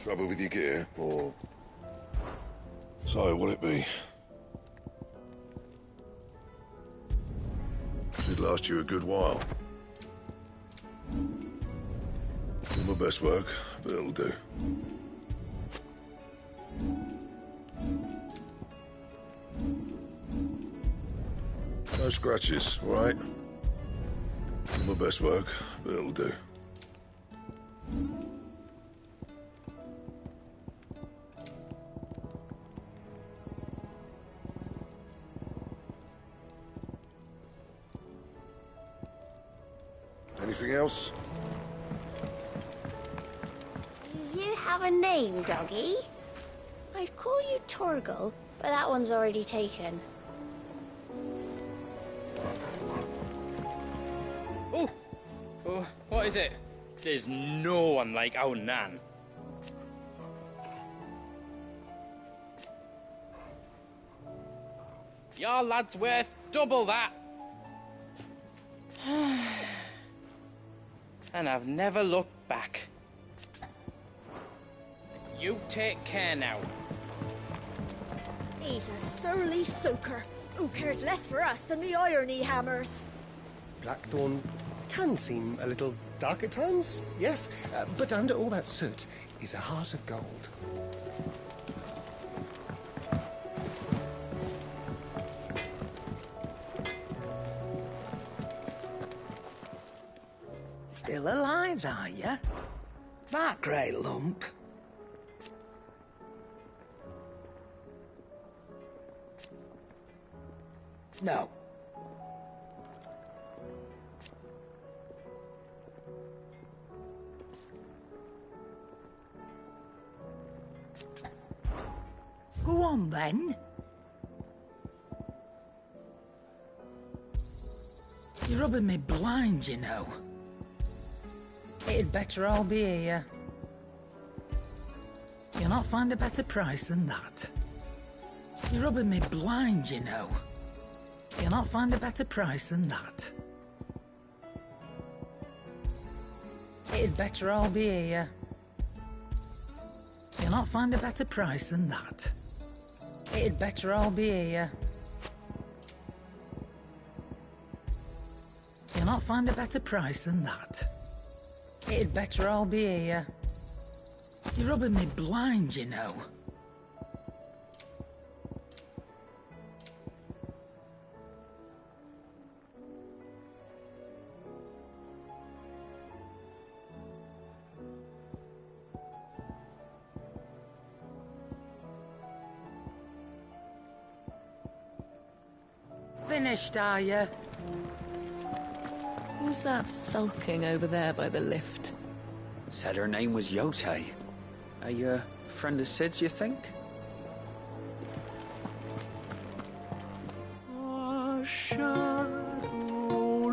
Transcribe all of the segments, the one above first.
Trouble with your gear, or... So, will it be? Should last you a good while. Not my best work, but it'll do. No scratches, all right? Not my best work, but it'll do. Anything else? You have a name, doggy? I'd call you Torgal, but that one's already taken. Oh, what is it? There's no one like our Nan. Your lad's worth double that. And I've never looked back. You take care now. He's a surly soaker who cares less for us than the irony hammers. Blackthorn can seem a little dark at times, yes, but under all that soot is a heart of gold. Still alive, are you? That grey lump. No. Go on, then. You're rubbing me blind, you know. It'd better all be here. You'll not find a better price than that. You're rubbing me blind, you know. You'll not find a better price than that. It'd better all be here. You'll not find a better price than that. It'd better all be here. You'll not find a better price than that. It'd better all be here. You're rubbing me blind, you know. Finished, are you? Who's that sulking over there by the lift? Said her name was Yote. A, friend of Sid's, you think? A shadow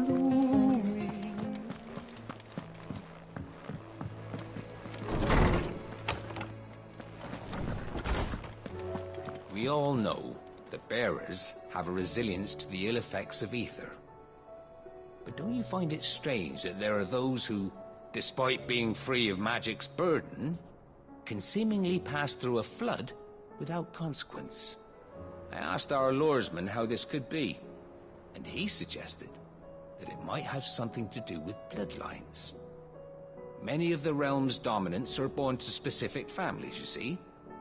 looming. We all know that bearers have a resilience to the ill effects of ether. But don't you find it strange that there are those who, despite being free of magic's burden, can seemingly pass through a flood without consequence? I asked our luresman how this could be, and he suggested that it might have something to do with bloodlines. Many of the realm's dominants are born to specific families, you see.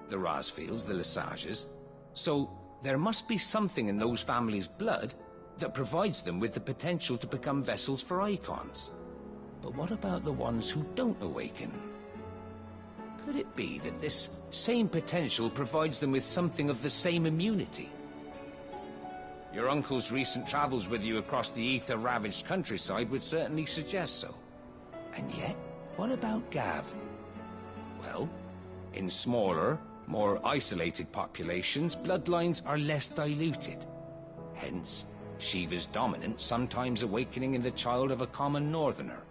The Rasfields, the Lesages. So there must be something in those families' blood that provides them with the potential to become vessels for icons. But what about the ones who don't awaken? Could it be that this same potential provides them with something of the same immunity? Your uncle's recent travels with you across the ether-ravaged countryside would certainly suggest so. And yet, what about Gav? Well, in smaller, more isolated populations, bloodlines are less diluted. Hence, Shiva's dominant sometimes awakening in the child of a common northerner.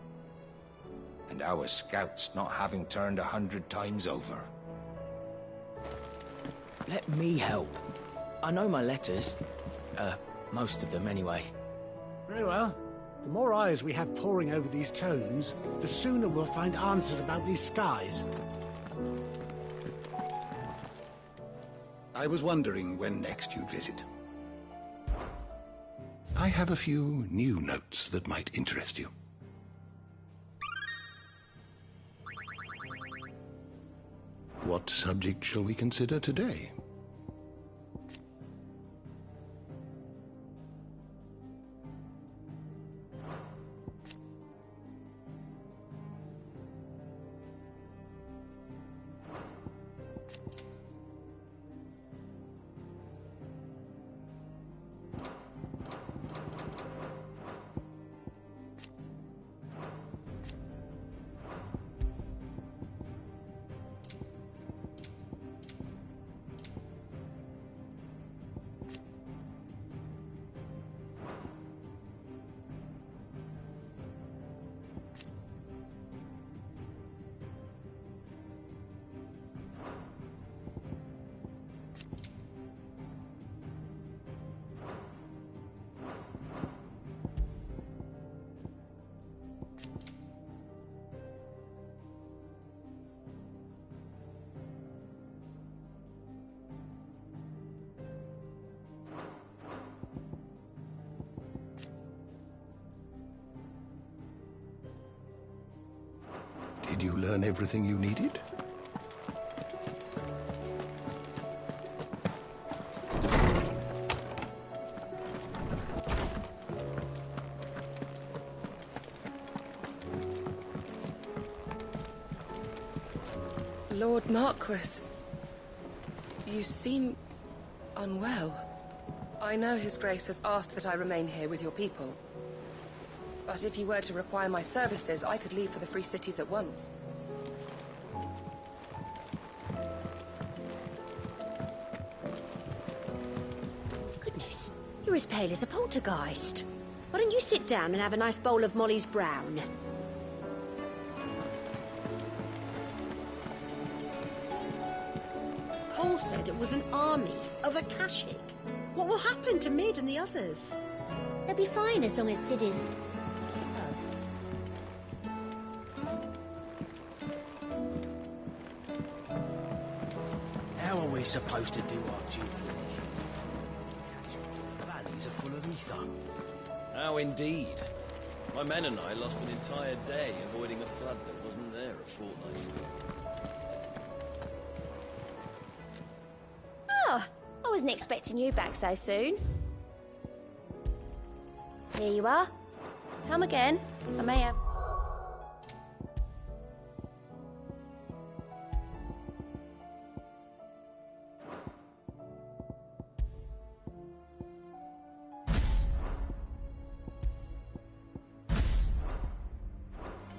And our scouts not having turned 100 times over. Let me help. I know my letters. Most of them anyway. Very well. The more eyes we have poring over these tomes, the sooner we'll find answers about these skies. I was wondering when next you'd visit. I have a few new notes that might interest you. What subject shall we consider today? Did you learn everything you needed? Lord Marquis, you seem unwell. I know His Grace has asked that I remain here with your people. But if you were to require my services, I could leave for the Free Cities at once. Goodness, you're as pale as a poltergeist. Why don't you sit down and have a nice bowl of Molly's Brown? Paul said it was an army of Akashic. What will happen to Mid and the others? They'll be fine as long as Sid is... How are we supposed to do our duty? The valleys are full of ether. How indeed. My men and I lost an entire day avoiding a flood that wasn't there a fortnight ago. Oh, I wasn't expecting you back so soon. Here you are. Come again. I may have...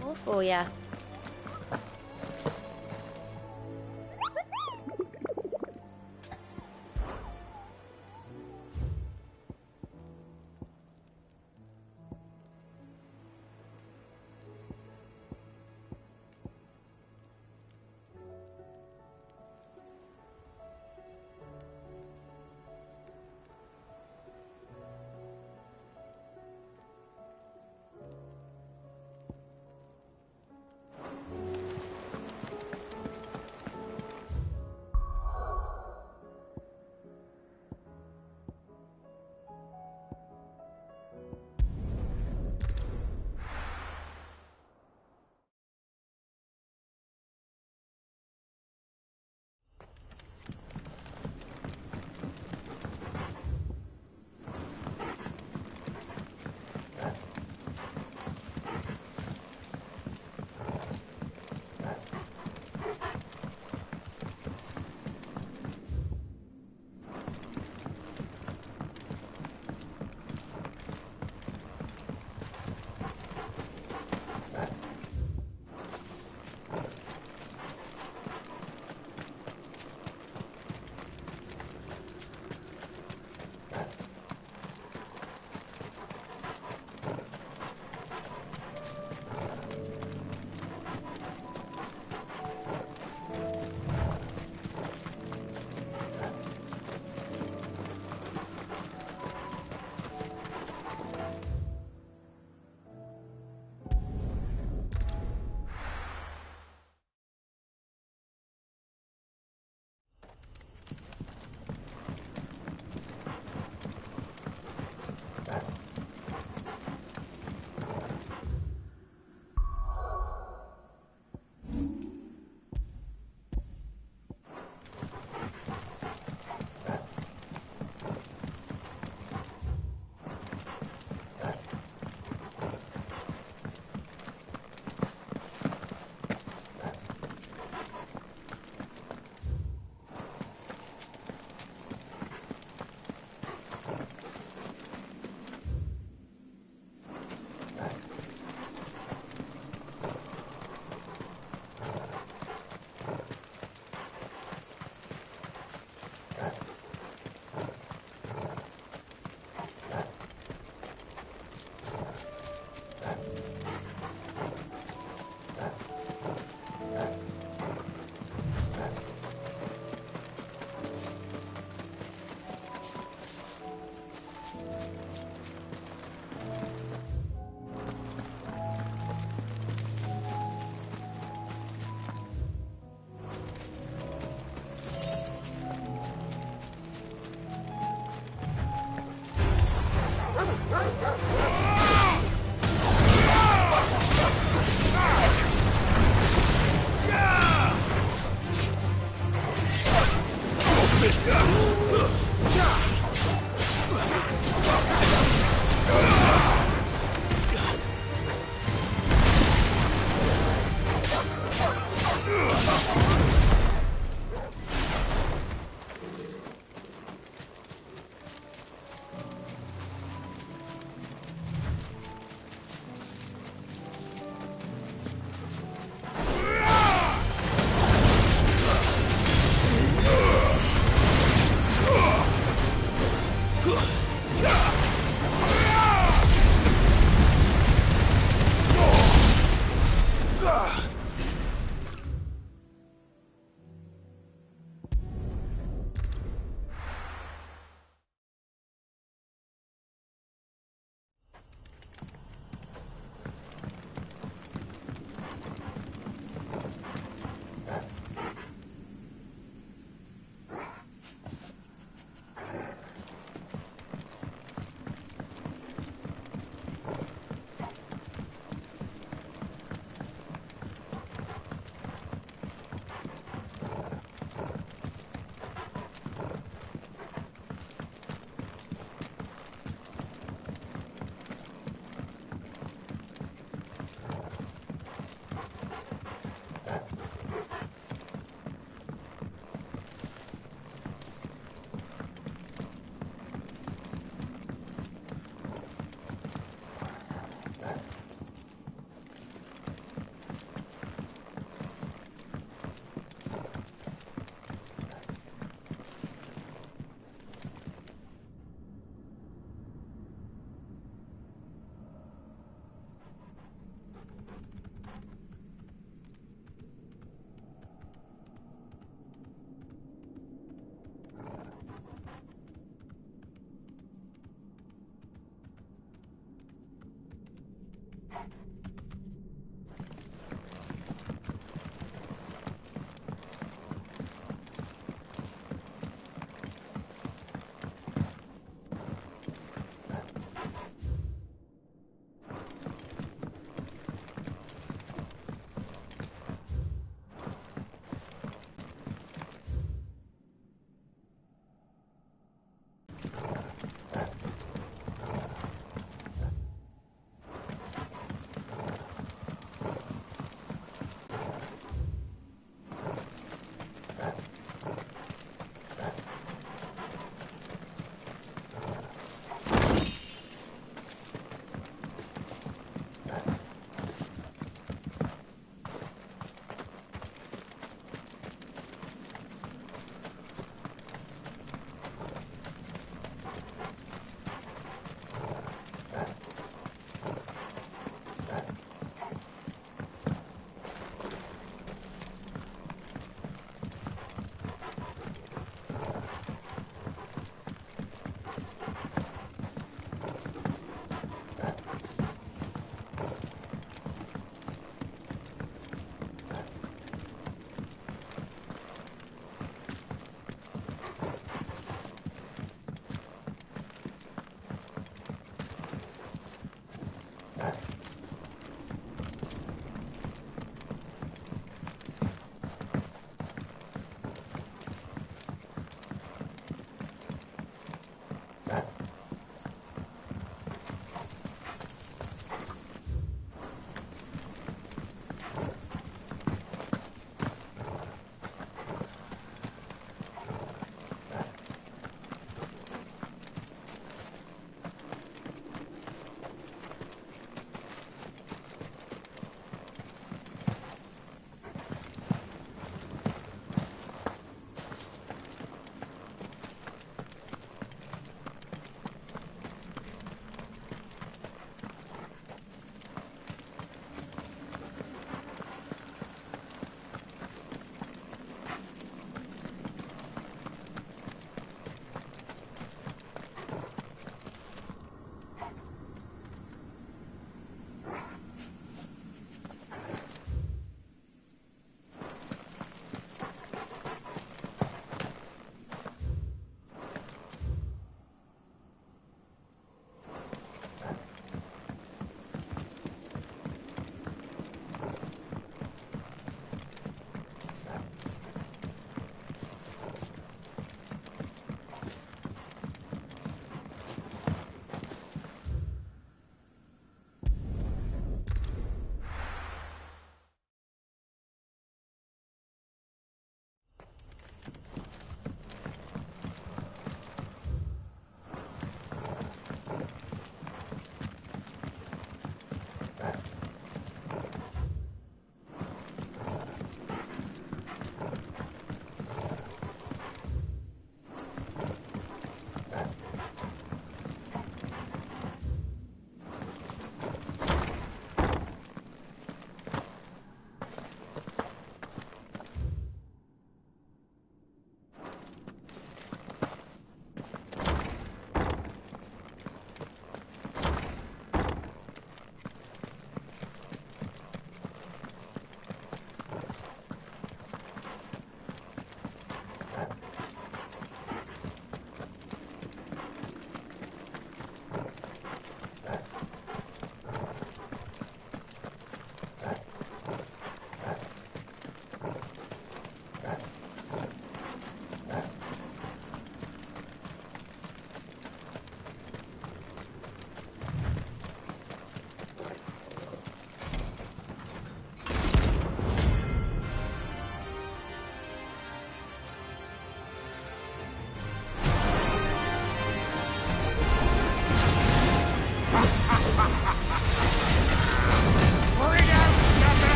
More for ya.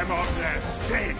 them of their sin!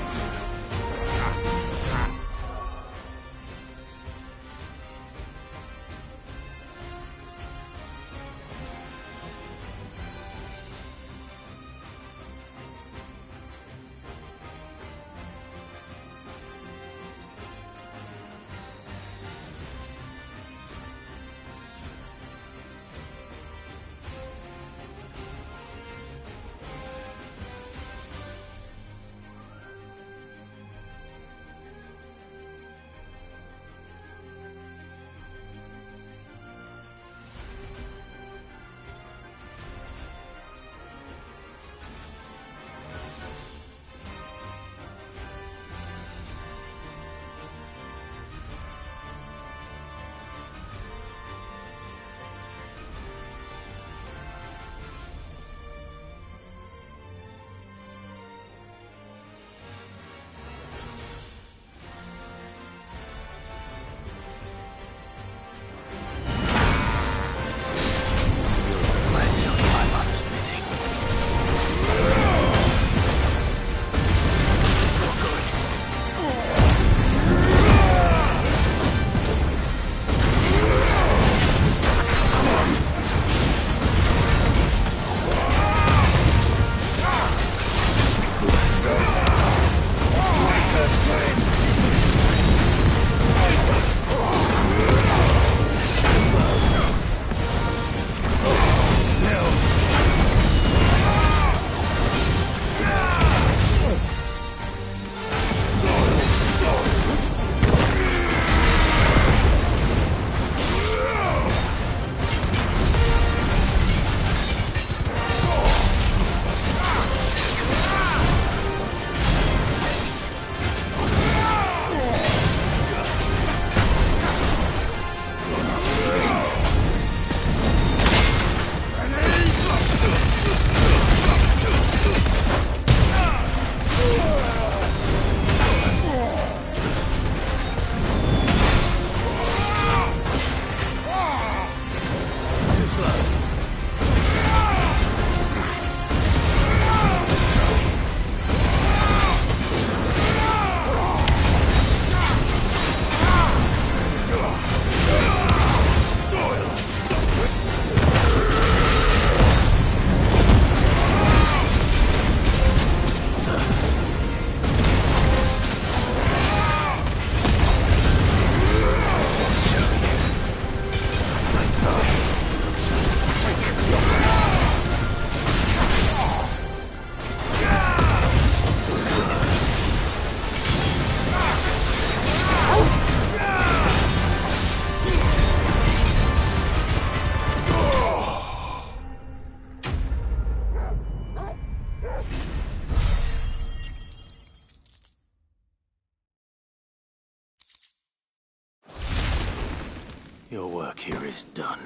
Your work here is done.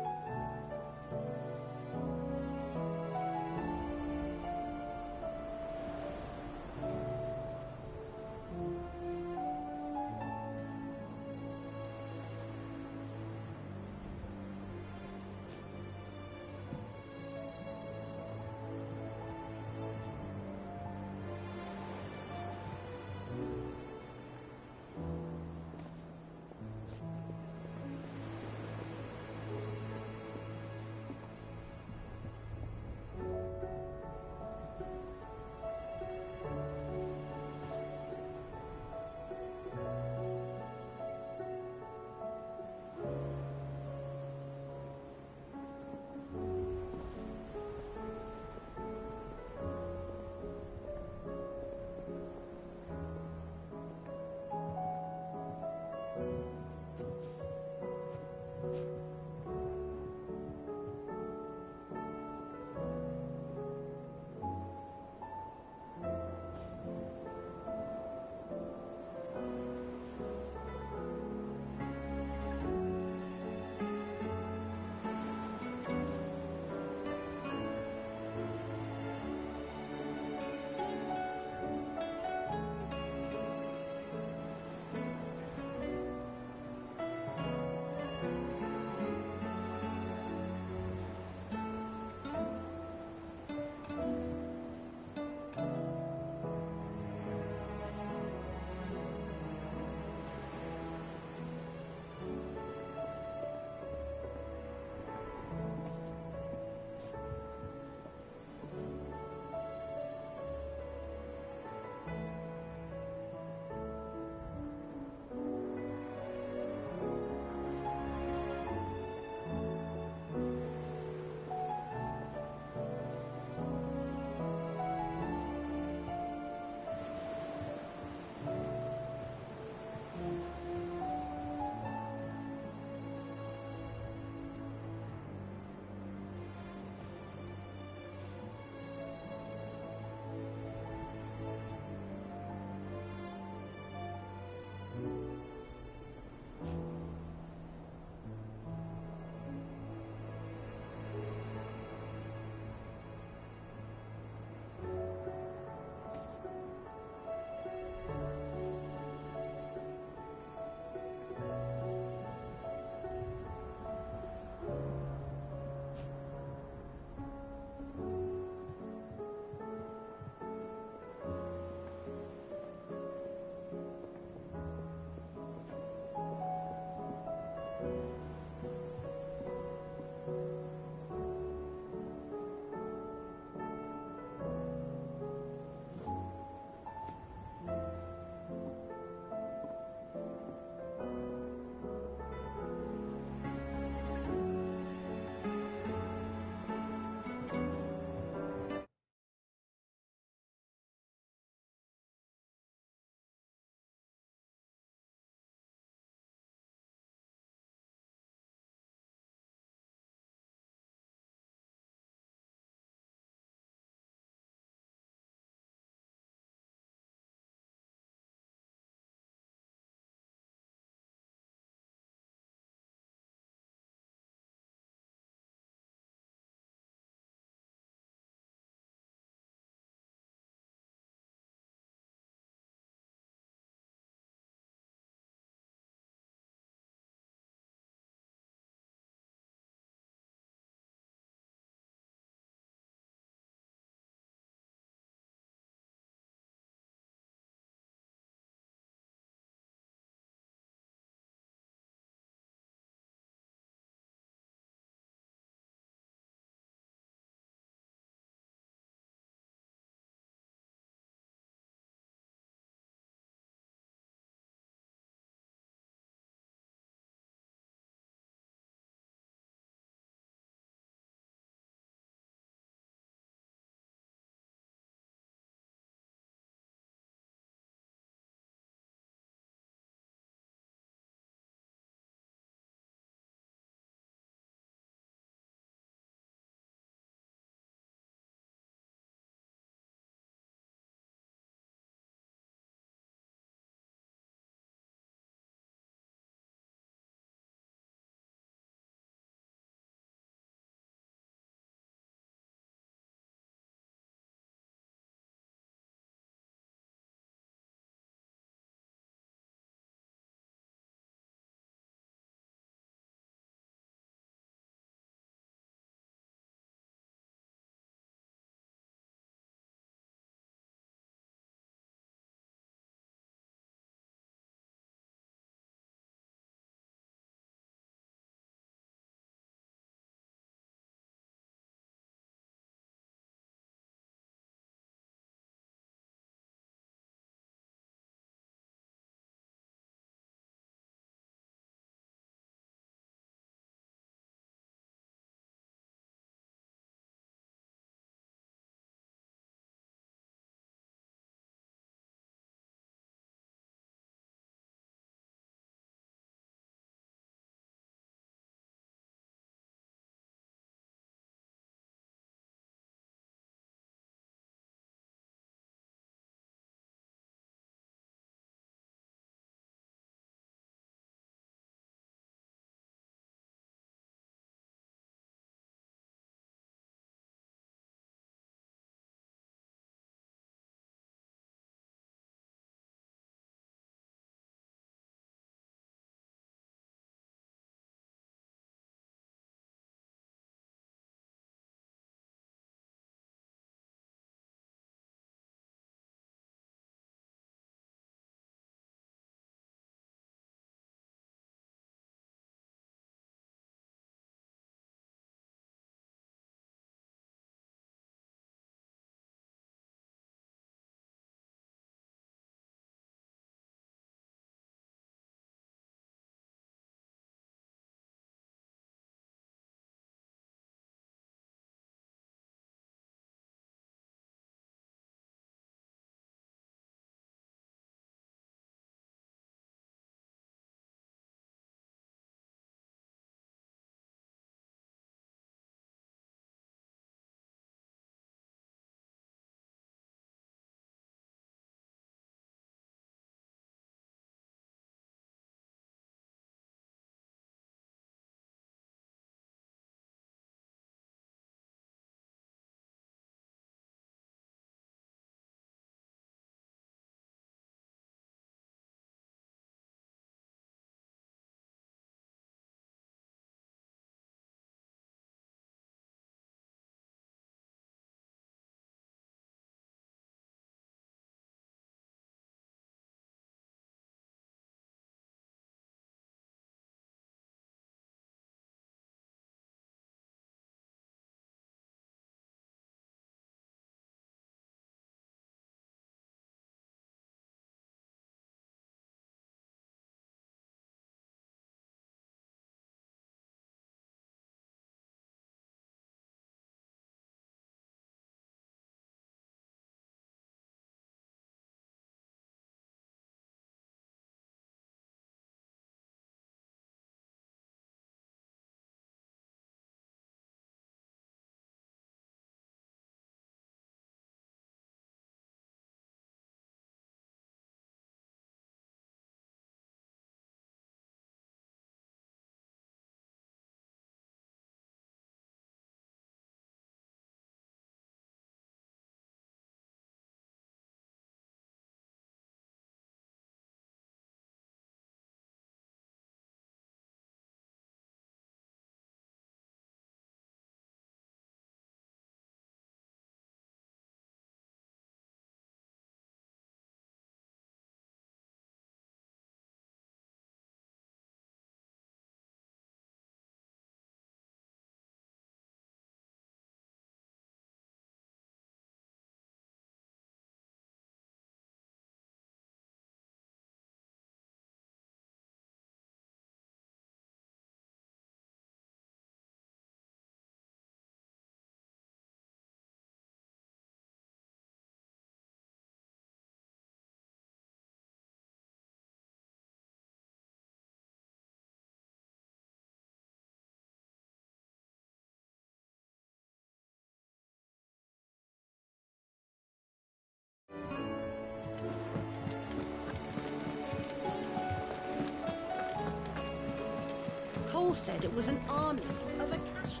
Paul said it was an army of Acacia.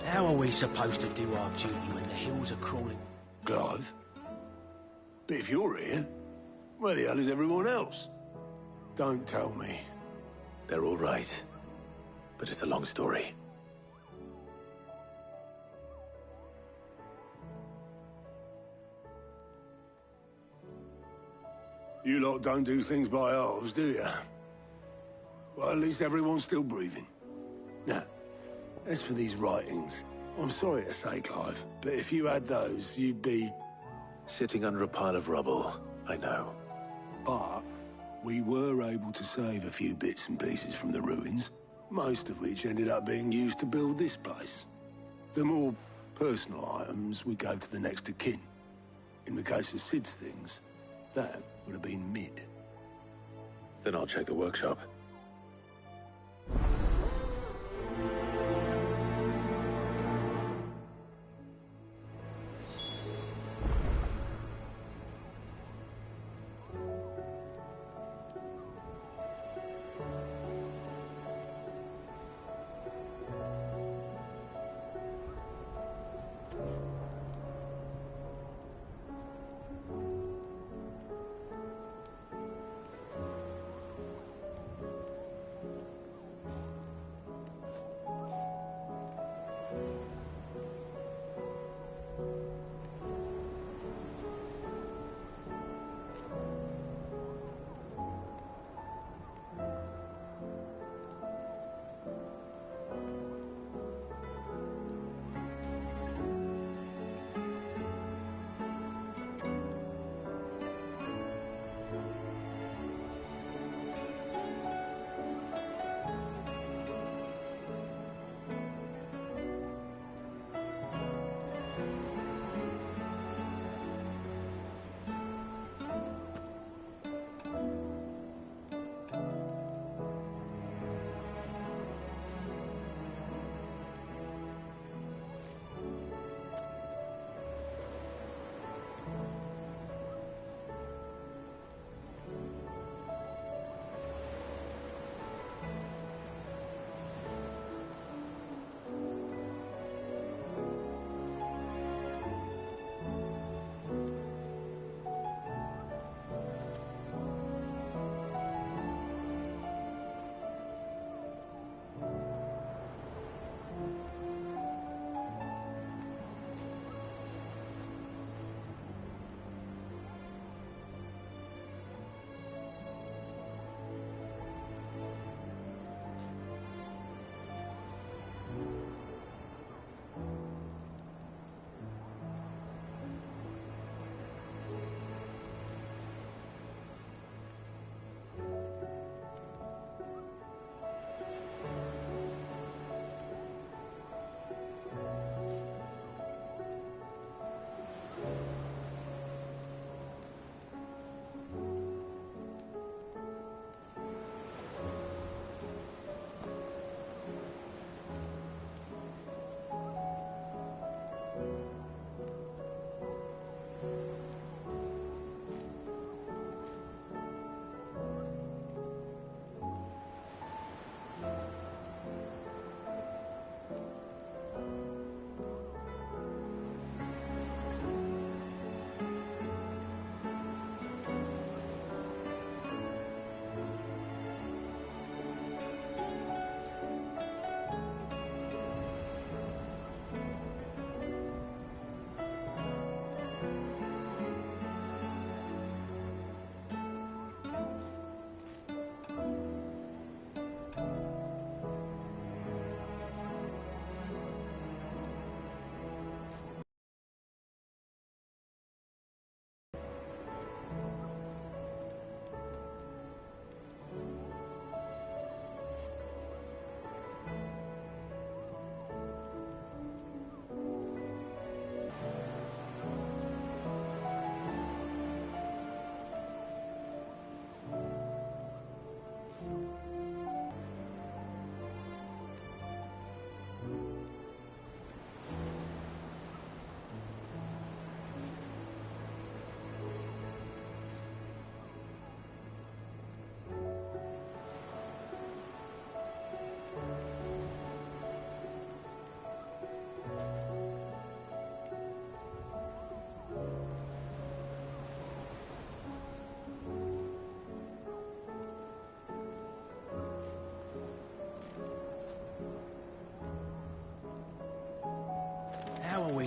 How are we supposed to do our duty when the hills are crawling? Clive? But if you're here, where the hell is everyone else? Don't tell me. They're all right. But it's a long story. You lot don't do things by halves, do you? Well, at least everyone's still breathing. Now, as for these writings, I'm sorry to say, Clive, but if you had those, you'd be... Sitting under a pile of rubble, I know. But we were able to save a few bits and pieces from the ruins, most of which ended up being used to build this place. The more personal items we gave to the next of kin. In the case of Sid's things, that would have been mid. Then I'll check the workshop.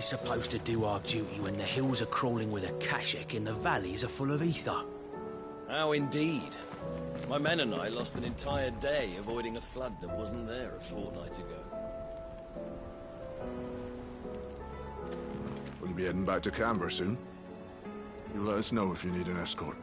supposed to do our duty when the hills are crawling with a kashek and the valleys are full of ether? How indeed. My men and I lost an entire day avoiding a flood that wasn't there a fortnight ago. Will you be heading back to Canberra soon? You let us know if you need an escort.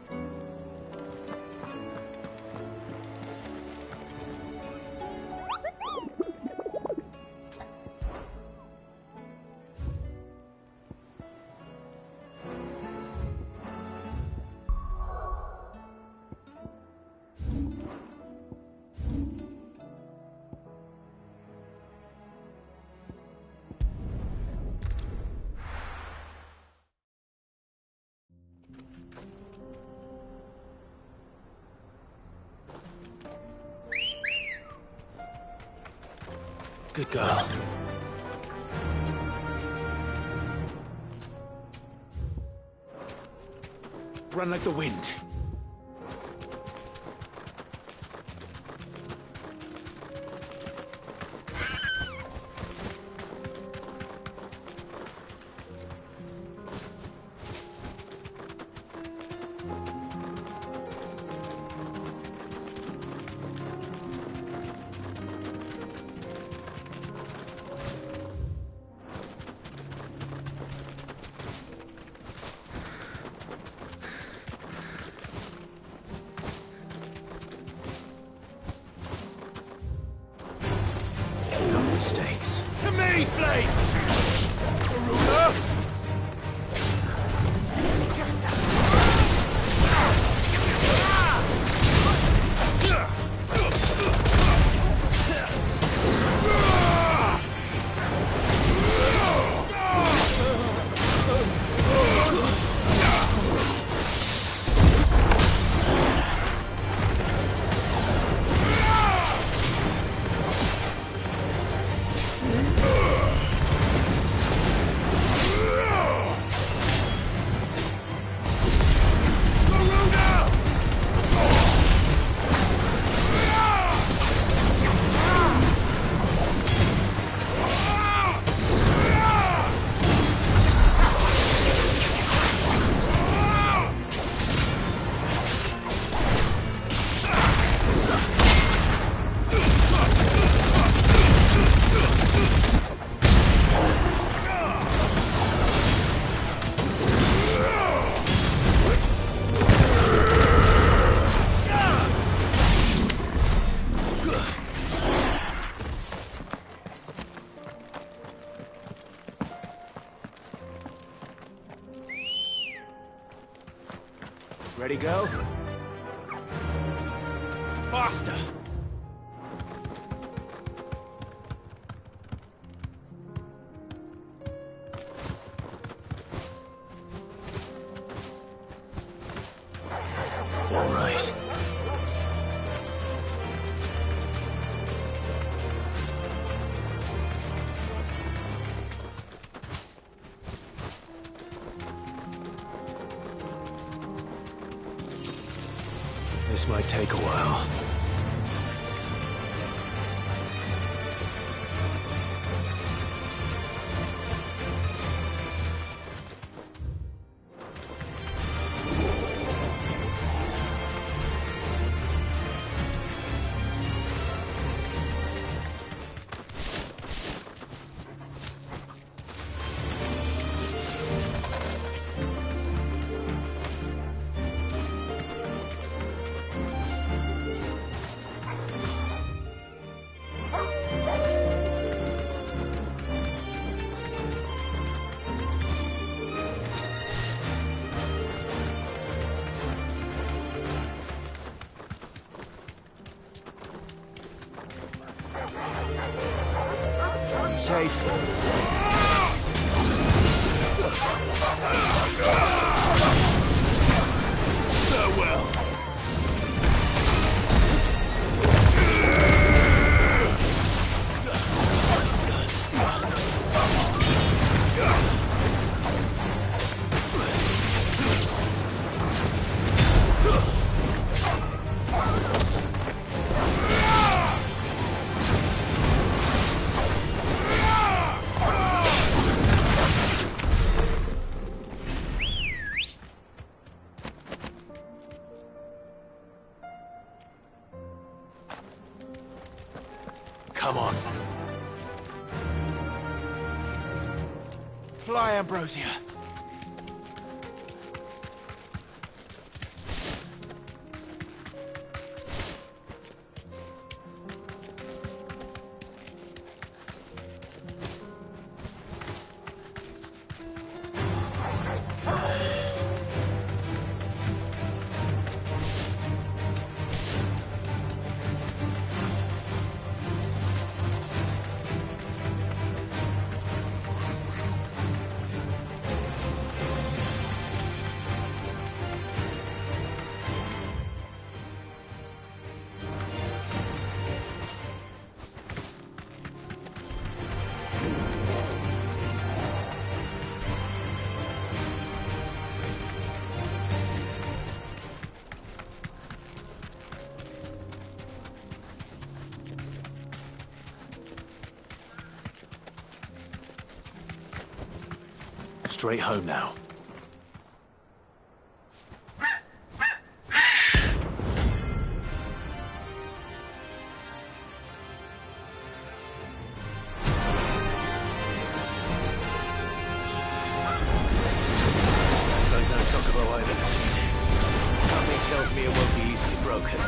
Good girl. Run like the wind. Mistakes. To me, Flames! Garuda! Ready, go? Faster! All right. This might take a while. Safe. Farewell. Come on. Fly, Ambrosia. Straight home now. Something tells me it won't be easily broken.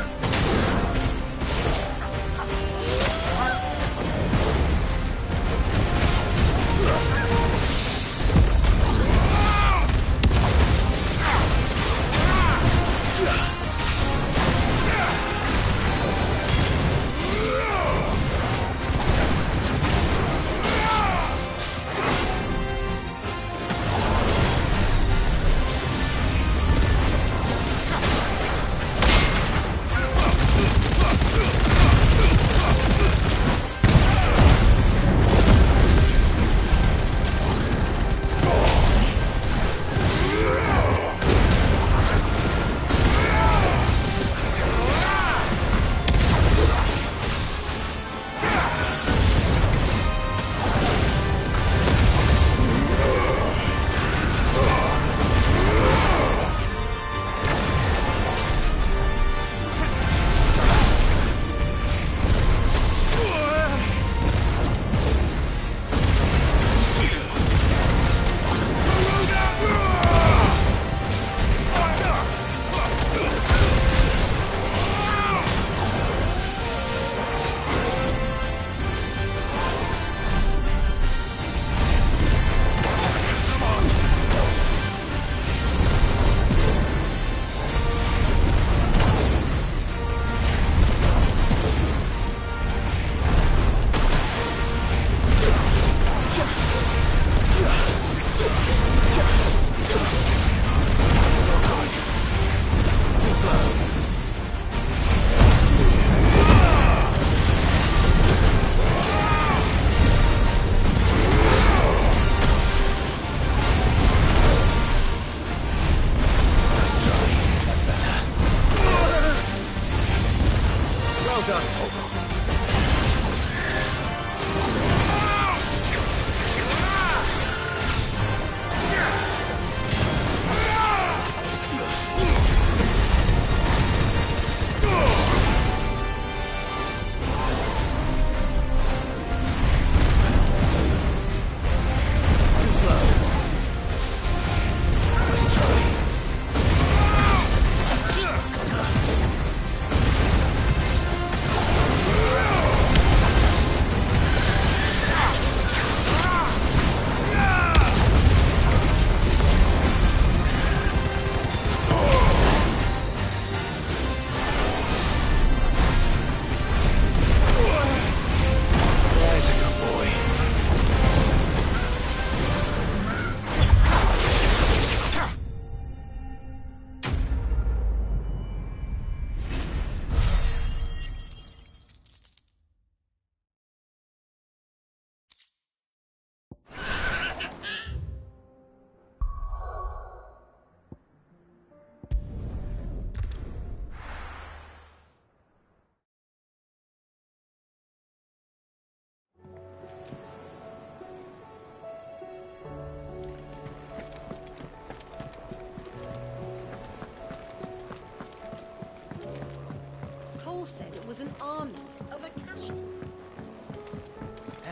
Said it was an army of Akashi.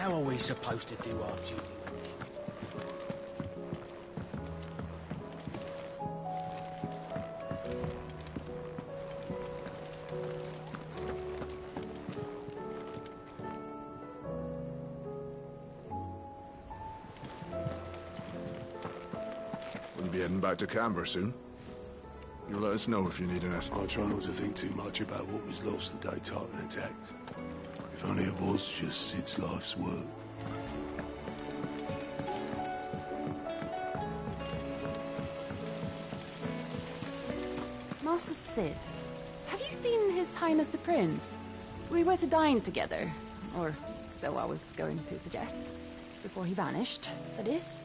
How are we supposed to do our duty? We'll be heading back to Canver soon. You'll let us know if you need anything. I try not to think too much about what was lost the day Tarkin attacked. If only it was just Sid's life's work. Master Sid, have you seen His Highness the Prince? We were to dine together, or so I was going to suggest. Before he vanished, that is.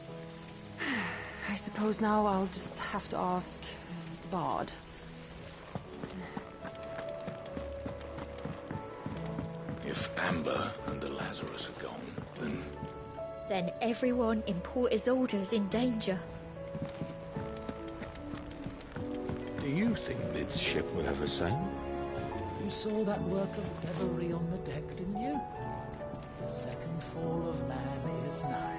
I suppose now I'll just have to ask the Bard. If Amber and the Lazarus are gone, then... Then everyone in Port Isolde's in danger. Do you think Mid's ship will ever sail? You saw that work of devilry on the deck, didn't you? The second fall of man is nigh.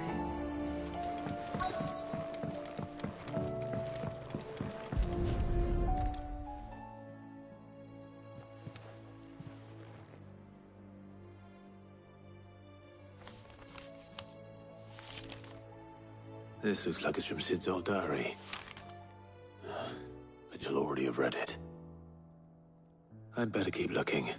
This looks like it's from Sid's old diary. But you'll already have read it. I'd better keep looking.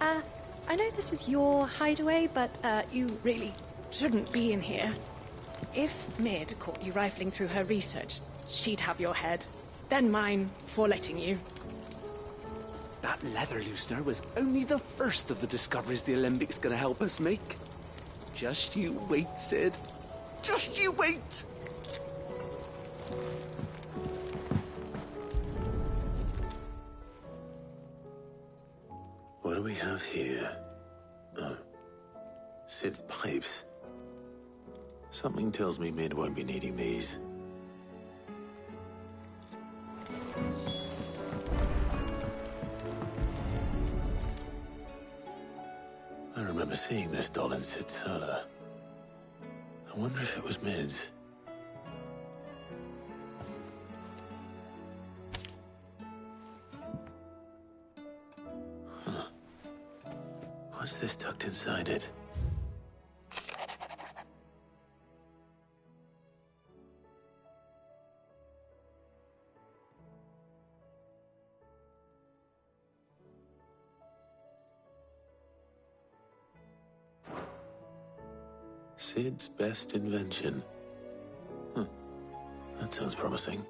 I know this is your hideaway, but you really shouldn't be in here. If Mid caught you rifling through her research, she'd have your head. Then mine for letting you. That leather loosener was only the first of the discoveries the Olympic's gonna help us make. Just you wait, Sid. Just you wait! What do we have here? Oh. Sid's pipes. Something tells me Mid won't be needing these. I remember seeing this doll in Sid's cellar. I wonder if it was Mid's. Huh. What's this tucked inside it? Sid's best invention. Huh. That sounds promising.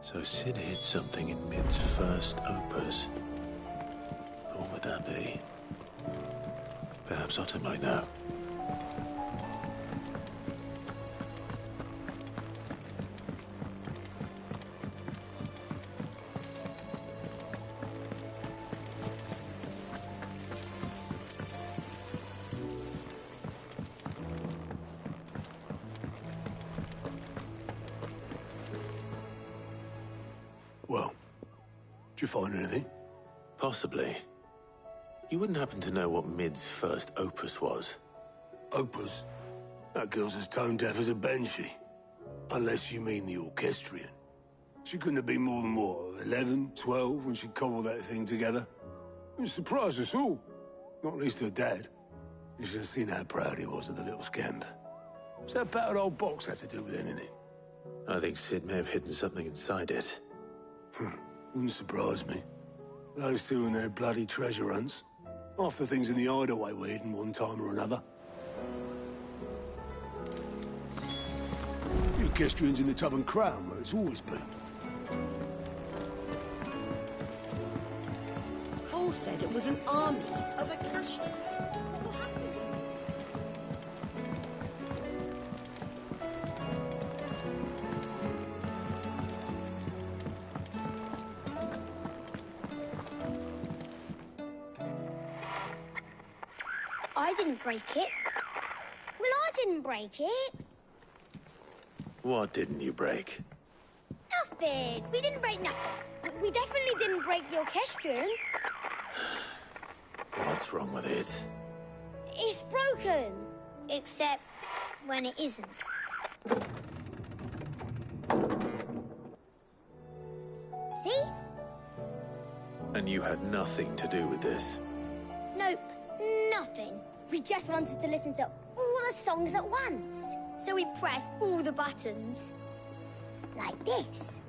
So Sid hid something in Mid's first opus. What would that be? Perhaps Otto might know. Well, did you find anything? Possibly. You wouldn't happen to know what Mid's first opus was? Opus? That girl's as tone deaf as a banshee. Unless you mean the orchestrion. She couldn't have been more than, what, 11, 12 when she cobbled that thing together? It surprised us all. Not least her dad. You should have seen how proud he was of the little scamp. What's that battered old box have to do with anything? I think Sid may have hidden something inside it. Wouldn't surprise me. Those two and their bloody treasure hunts. Half the things in the hideaway were hidden one time or another. The orchestrion's in the Tub and Crown, where it's always been. Cole said it was an army of Akasha. What happened to them? I didn't break it. Well, I didn't break it. What didn't you break? nothing. We didn't break nothing. We definitely didn't break the orchestrion. What's wrong with it? It's broken. Except when it isn't. See? And you had nothing to do with this? Nope, nothing. We just wanted to listen to all the songs at once. So we pressed all the buttons. Like this.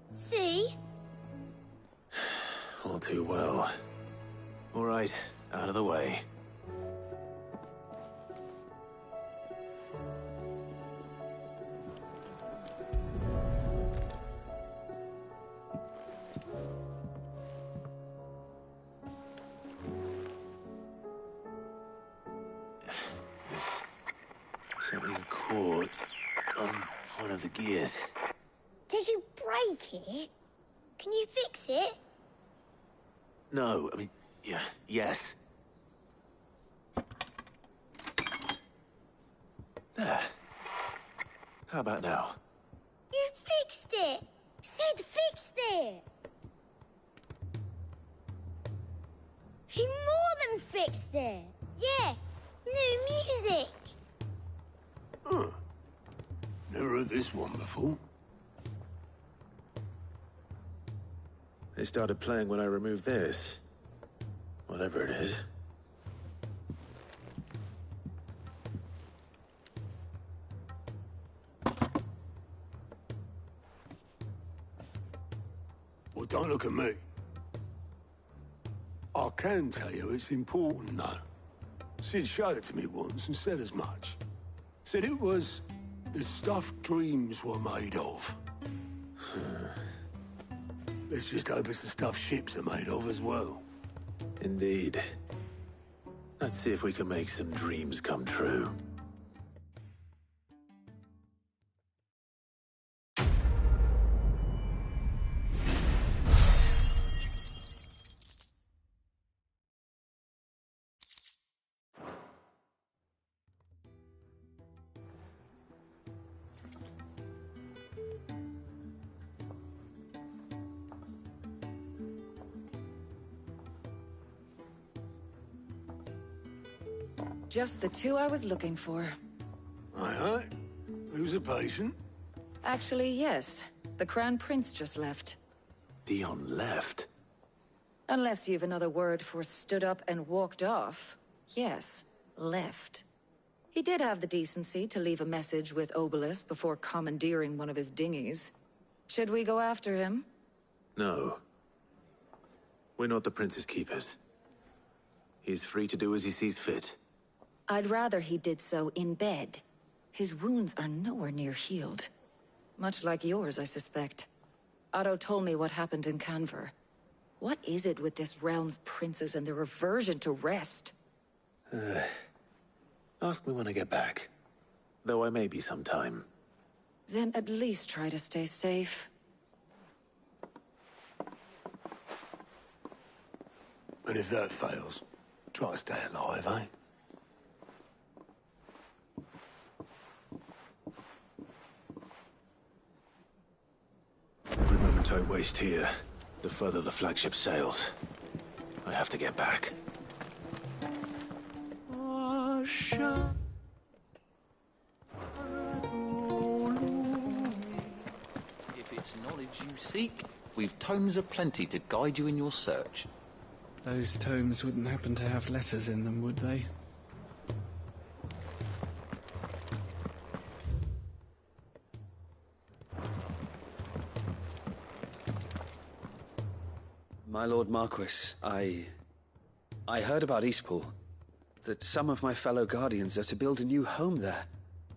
See? All too well. All right, out of the way. Something caught on one of the gears. Did you break it? Can you fix it? No, I mean, yeah, yes. There. How about now? You fixed it! Sid fixed it! He more than fixed it! Yeah, new music! Huh. Never heard this one before. They started playing when I removed this. Whatever it is. Well, don't look at me. I can tell you it's important, though. Sid showed it to me once and said as much. Said it was the stuff dreams were made of. Let's just hope it's the stuff ships are made of as well. Indeed. Let's see if we can make some dreams come true. Just the two I was looking for. Aye. Who's a patient? Actually, yes. The Crown Prince just left. Dion left? Unless you've another word for stood up and walked off. Yes, left. He did have the decency to leave a message with Obelisk before commandeering one of his dinghies. Should we go after him? No. We're not the Prince's keepers. He's free to do as he sees fit. I'd rather he did so in bed. His wounds are nowhere near healed. Much like yours, I suspect. Otto told me what happened in Canver. What is it with this realm's princes and their aversion to rest? Ask me when I get back. Though I may be sometime. Then at least try to stay safe. And if that fails, try to stay alive, eh? Every moment I waste here, the further the flagship sails. I have to get back. If it's knowledge you seek, we've tomes aplenty to guide you in your search. Those tomes wouldn't happen to have letters in them, would they? My Lord Marquis, I heard about Eastpool. That some of my fellow Guardians are to build a new home there.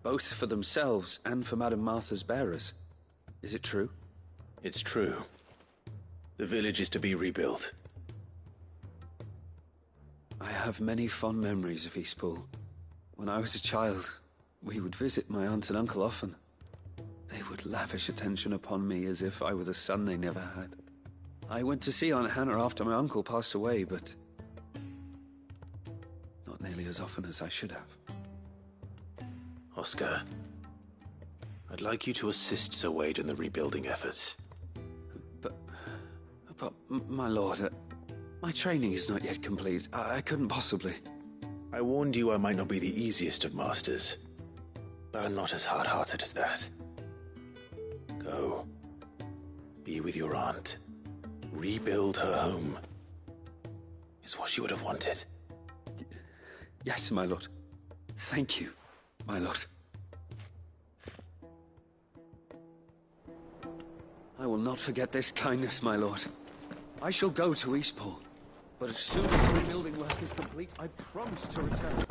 Both for themselves and for Madame Martha's bearers. Is it true? It's true. The village is to be rebuilt. I have many fond memories of Eastpool. When I was a child, we would visit my aunt and uncle often. They would lavish attention upon me as if I were the son they never had. I went to see Aunt Hannah after my uncle passed away, but not nearly as often as I should have. Oscar, I'd like you to assist Sir Wade in the rebuilding efforts. But my lord, my training is not yet complete. I couldn't possibly. I warned you I might not be the easiest of masters, but I'm not as hard-hearted as that. Go. Be with your aunt. Rebuild her home. Is what she would have wanted. Yes, my lord. Thank you, my lord. I will not forget this kindness, my lord. I shall go to Eastport, but as soon as the rebuilding work is complete, I promise to return.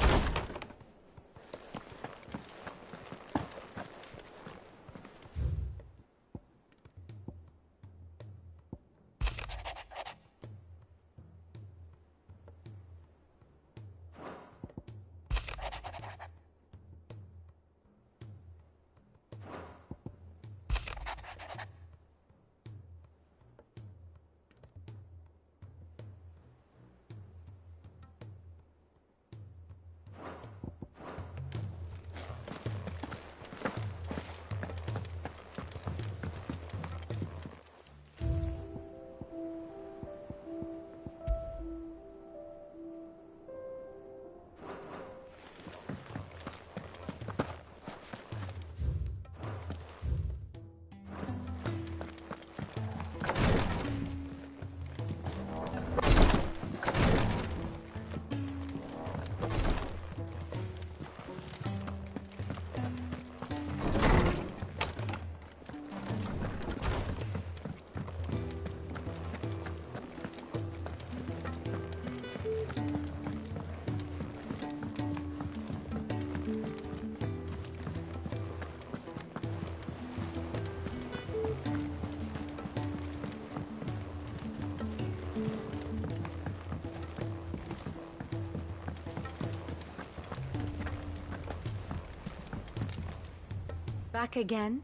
Back again?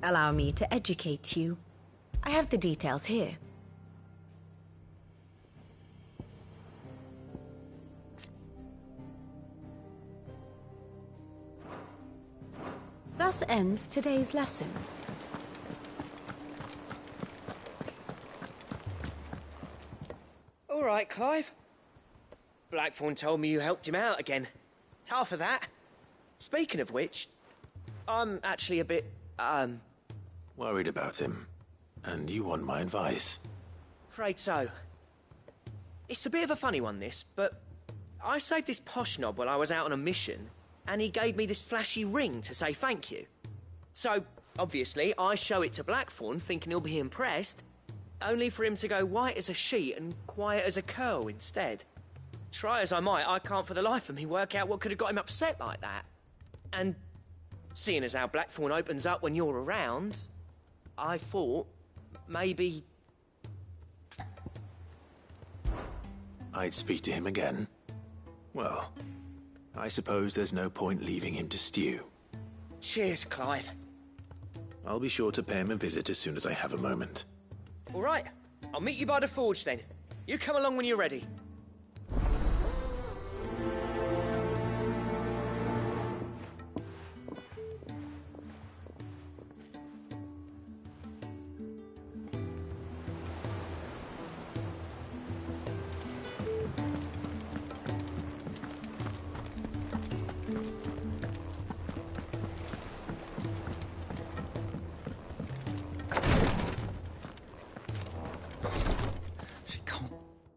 Allow me to educate you. I have the details here. Thus ends today's lesson. All right, Clive. Blackthorn told me you helped him out again. Tough for that. Speaking of which, I'm actually a bit, Worried about him. And you want my advice? afraid so. It's a bit of a funny one, this, but I saved this posh knob while I was out on a mission, and he gave me this flashy ring to say thank you. So, obviously, I show it to Blackthorn, thinking he'll be impressed, only for him to go white as a sheet and quiet as a curl instead. Try as I might, I can't for the life of me work out what could have got him upset like that. And seeing as how Blackthorn opens up when you're around, I thought maybe... I'd speak to him again. Well, I suppose there's no point leaving him to stew. Cheers, Clive. I'll be sure to pay him a visit as soon as I have a moment. All right, I'll meet you by the forge then. You come along when you're ready.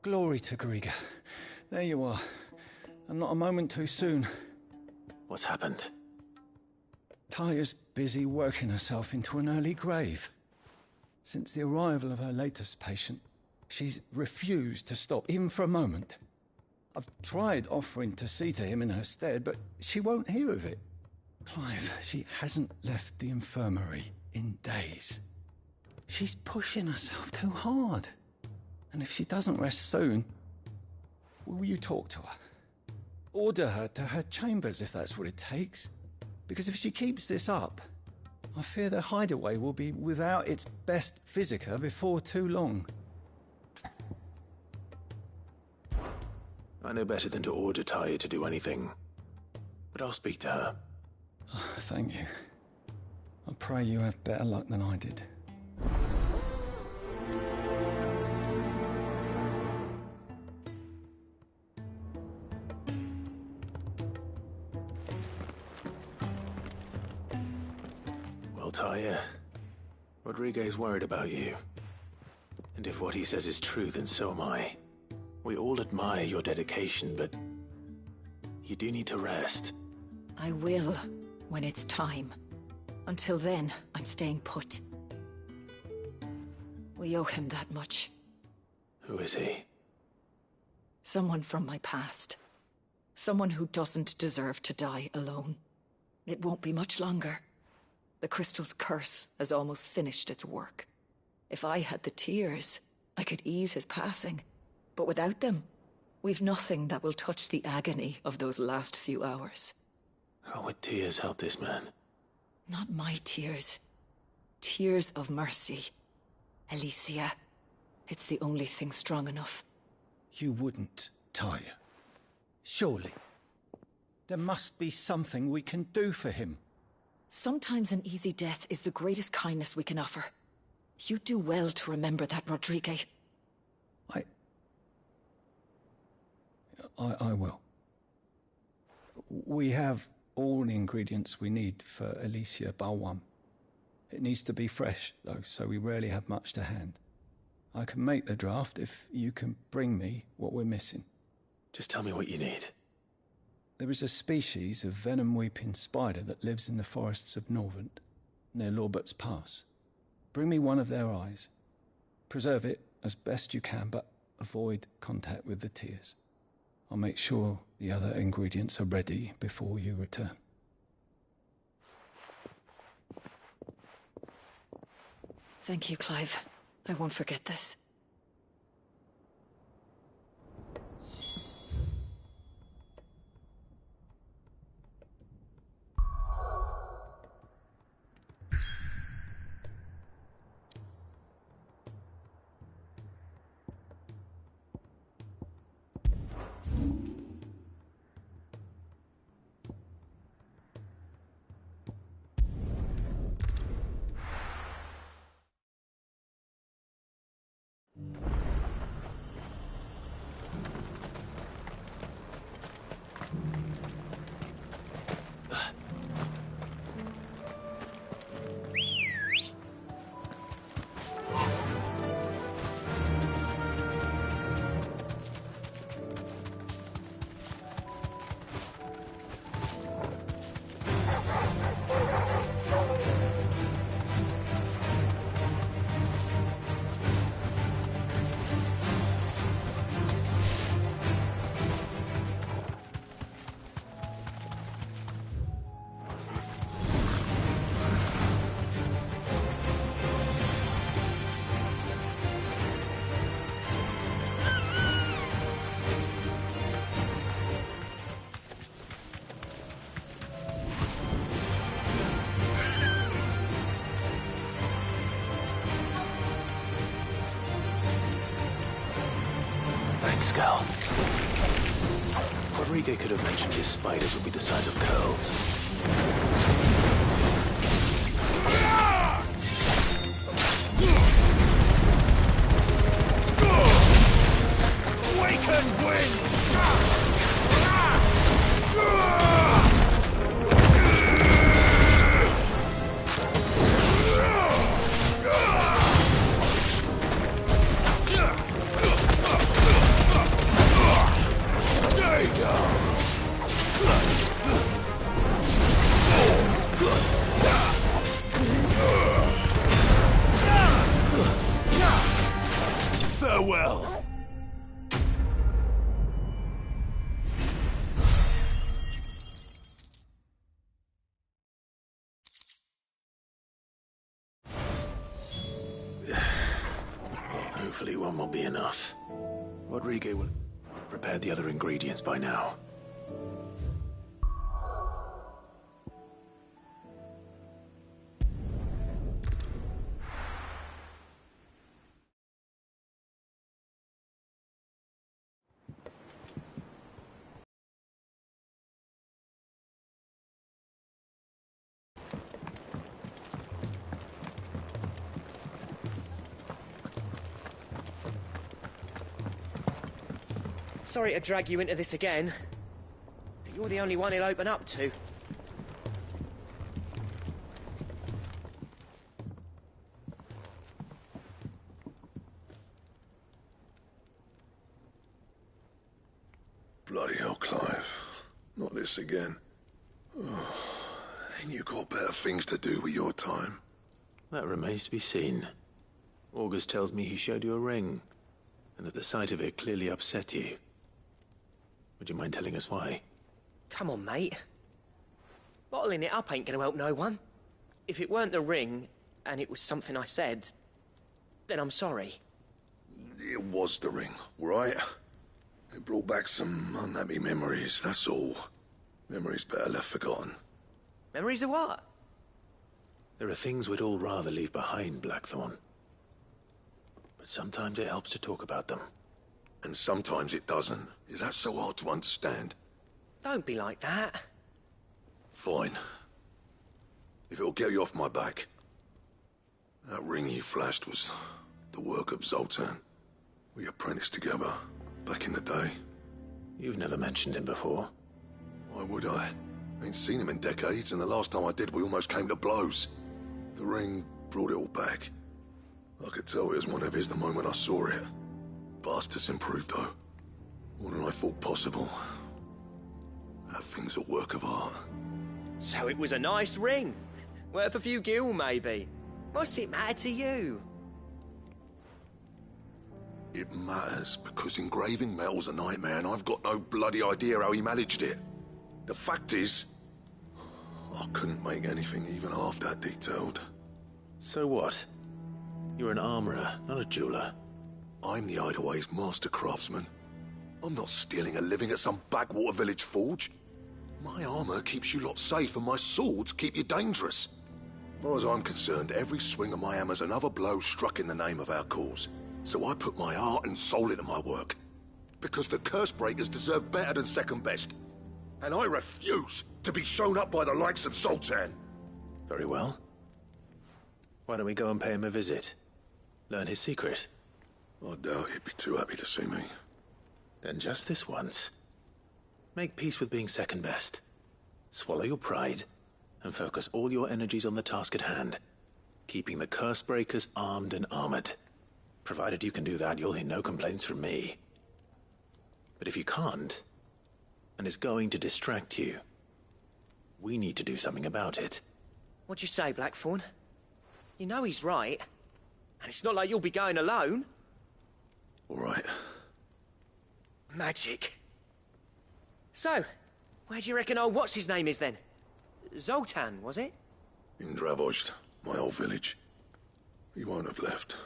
Glory to Griga. There you are. And not a moment too soon. What's happened? Taya's busy working herself into an early grave. Since the arrival of her latest patient, she's refused to stop, even for a moment. I've tried offering to see to him in her stead, but she won't hear of it. Clive, she hasn't left the infirmary in days. She's pushing herself too hard. And if she doesn't rest soon, will you talk to her? Order her to her chambers if that's what it takes. Because if she keeps this up, I fear the hideaway will be without its best physica before too long. I know better than to order Tyre to do anything, but I'll speak to her. Thank you. I pray you have better luck than I did. Well, Tyre, Rodriguez worried about you. And if what he says is true, then so am I. We all admire your dedication, but you do need to rest. I will, when it's time. Until then, I'm staying put. We owe him that much. Who is he? Someone from my past. Someone who doesn't deserve to die alone. It won't be much longer. The crystal's curse has almost finished its work. If I had the tears, I could ease his passing. But without them, we've nothing that will touch the agony of those last few hours. How would tears help this man? Not my tears. Tears of mercy. Alicia, it's the only thing strong enough. You wouldn't, Tyre. Surely. There must be something we can do for him. Sometimes an easy death is the greatest kindness we can offer. You do well to remember that, Rodriguez. I will. We have all the ingredients we need for Alicia Balwam. It needs to be fresh, though, so we rarely have much to hand. I can make the draft if you can bring me what we're missing. Just tell me what you need. There is a species of venom-weeping spider that lives in the forests of Norvent, near Lorbert's Pass. Bring me one of their eyes. Preserve it as best you can, but avoid contact with the tears. I'll make sure the other ingredients are ready before you return. Thank you, Clive. I won't forget this. Thanks, Gal. Rodriguez could have mentioned his spiders would be the size of curls. Awaken wind! There you go! Farewell! Hopefully one will be enough. Rodriguez will have prepared the other ingredients by now. Sorry to drag you into this again. But you're the only one he'll open up to. Bloody hell, Clive. Not this again. Oh, ain't you got better things to do with your time? That remains to be seen. August tells me he showed you a ring, and that the sight of it clearly upset you. Would you mind telling us why? Come on, mate. Bottling it up ain't gonna help no one. If it weren't the ring, and it was something I said, then I'm sorry. It was the ring, right? It brought back some unhappy memories, that's all. Memories better left forgotten. Memories of what? There are things we'd all rather leave behind, Blackthorn. But sometimes it helps to talk about them. And sometimes it doesn't. Is that so hard to understand? Don't be like that. Fine. If it'll get you off my back. That ring he flashed was the work of Zoltan. We apprenticed together, back in the day. You've never mentioned him before. Why would I? Ain't seen him in decades, and the last time I did, we almost came to blows. The ring brought it all back. I could tell it was one of his the moment I saw it. Bastard's improved, though. More than I thought possible. That thing's a work of art. So it was a nice ring. Worth a few gil, maybe. What's it matter to you? It matters because engraving metal's a nightmare, and I've got no bloody idea how he managed it. The fact is, I couldn't make anything even half that detailed. So what? You're an armorer, not a jeweler. I'm the Hideaway's master craftsman. I'm not stealing a living at some backwater village forge. My armor keeps you lot safe, and my swords keep you dangerous. As far as I'm concerned, every swing of my hammer's another blow struck in the name of our cause. So I put my heart and soul into my work. Because the curse breakers deserve better than second best. And I refuse to be shown up by the likes of Zoltan. Very well. Why don't we go and pay him a visit? Learn his secret. I doubt he'd be too happy to see me. Then just this once. Make peace with being second best. Swallow your pride, and focus all your energies on the task at hand. Keeping the curse breakers armed and armored. Provided you can do that, you'll hear no complaints from me. But if you can't, and it's going to distract you, we need to do something about it. What'd you say, Blackthorn? You know he's right. And it's not like you'll be going alone. All right. Magic. So, where do you reckon old what's-his-name is then? Zoltan, was it? In Dravozd, my old village. He won't have left.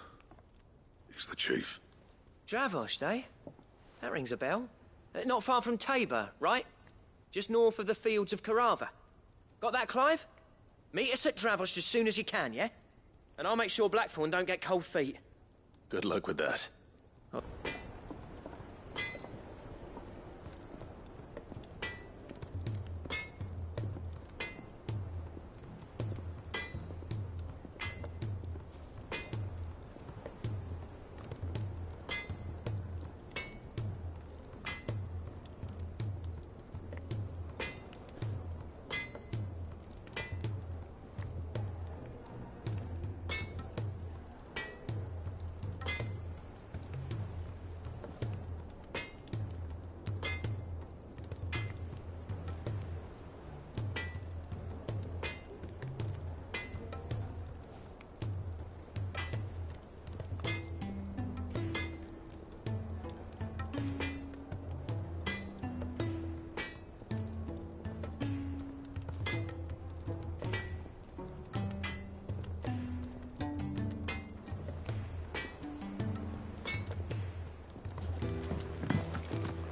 He's the chief. Dravozd, eh? That rings a bell. Not far from Tabor, right? Just north of the fields of Carava. Got that, Clive? Meet us at Dravozd as soon as you can, yeah? And I'll make sure Blackthorn don't get cold feet. Good luck with that. Oh.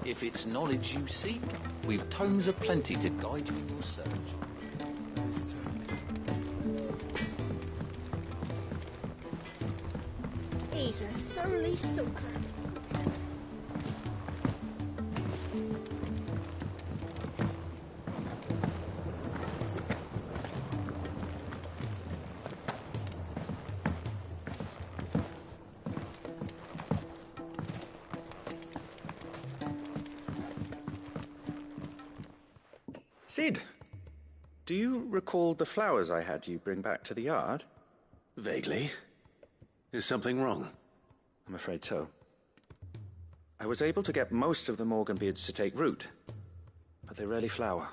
If it's knowledge you seek, we've tomes aplenty to guide you in your search. He's a surly soaker. Sid, do you recall the flowers I had you bring back to the yard? Vaguely. Is something wrong? I'm afraid so. I was able to get most of the Morganbeards to take root, but they rarely flower.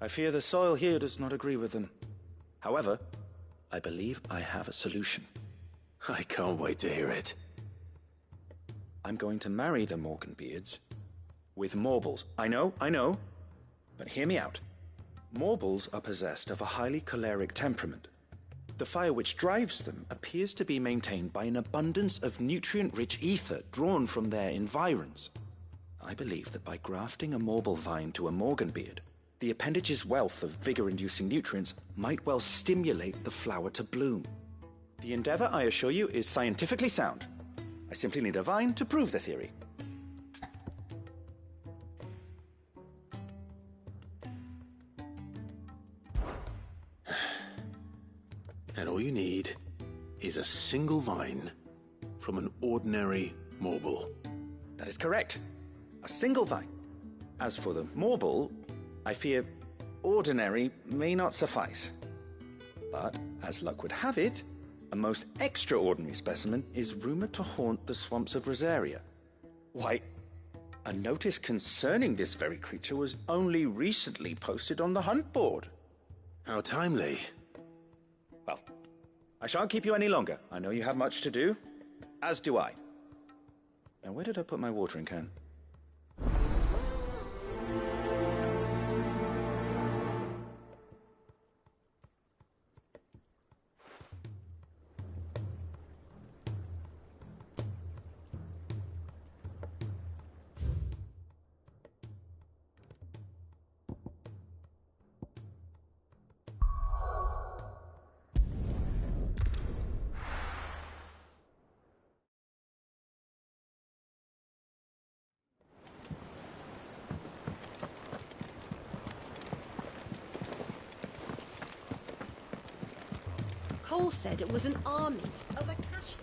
I fear the soil here does not agree with them. However, I believe I have a solution. I can't wait to hear it. I'm going to marry the Morganbeards with Morbles. I know, but hear me out. Morbles are possessed of a highly choleric temperament. The fire which drives them appears to be maintained by an abundance of nutrient-rich ether drawn from their environs. I believe that by grafting a Morble vine to a Morganbeard, the appendage's wealth of vigor-inducing nutrients might well stimulate the flower to bloom. The endeavor, I assure you, is scientifically sound. I simply need a vine to prove the theory. And all you need is a single vine from an ordinary Morble. That is correct. A single vine. As for the Morble, I fear ordinary may not suffice. But, as luck would have it, a most extraordinary specimen is rumored to haunt the swamps of Rosaria. Why, a notice concerning this very creature was only recently posted on the hunt board. How timely. Well, I shan't keep you any longer. I know you have much to do, as do I. Now, where did I put my watering can? Cole said it was an army of Akashi.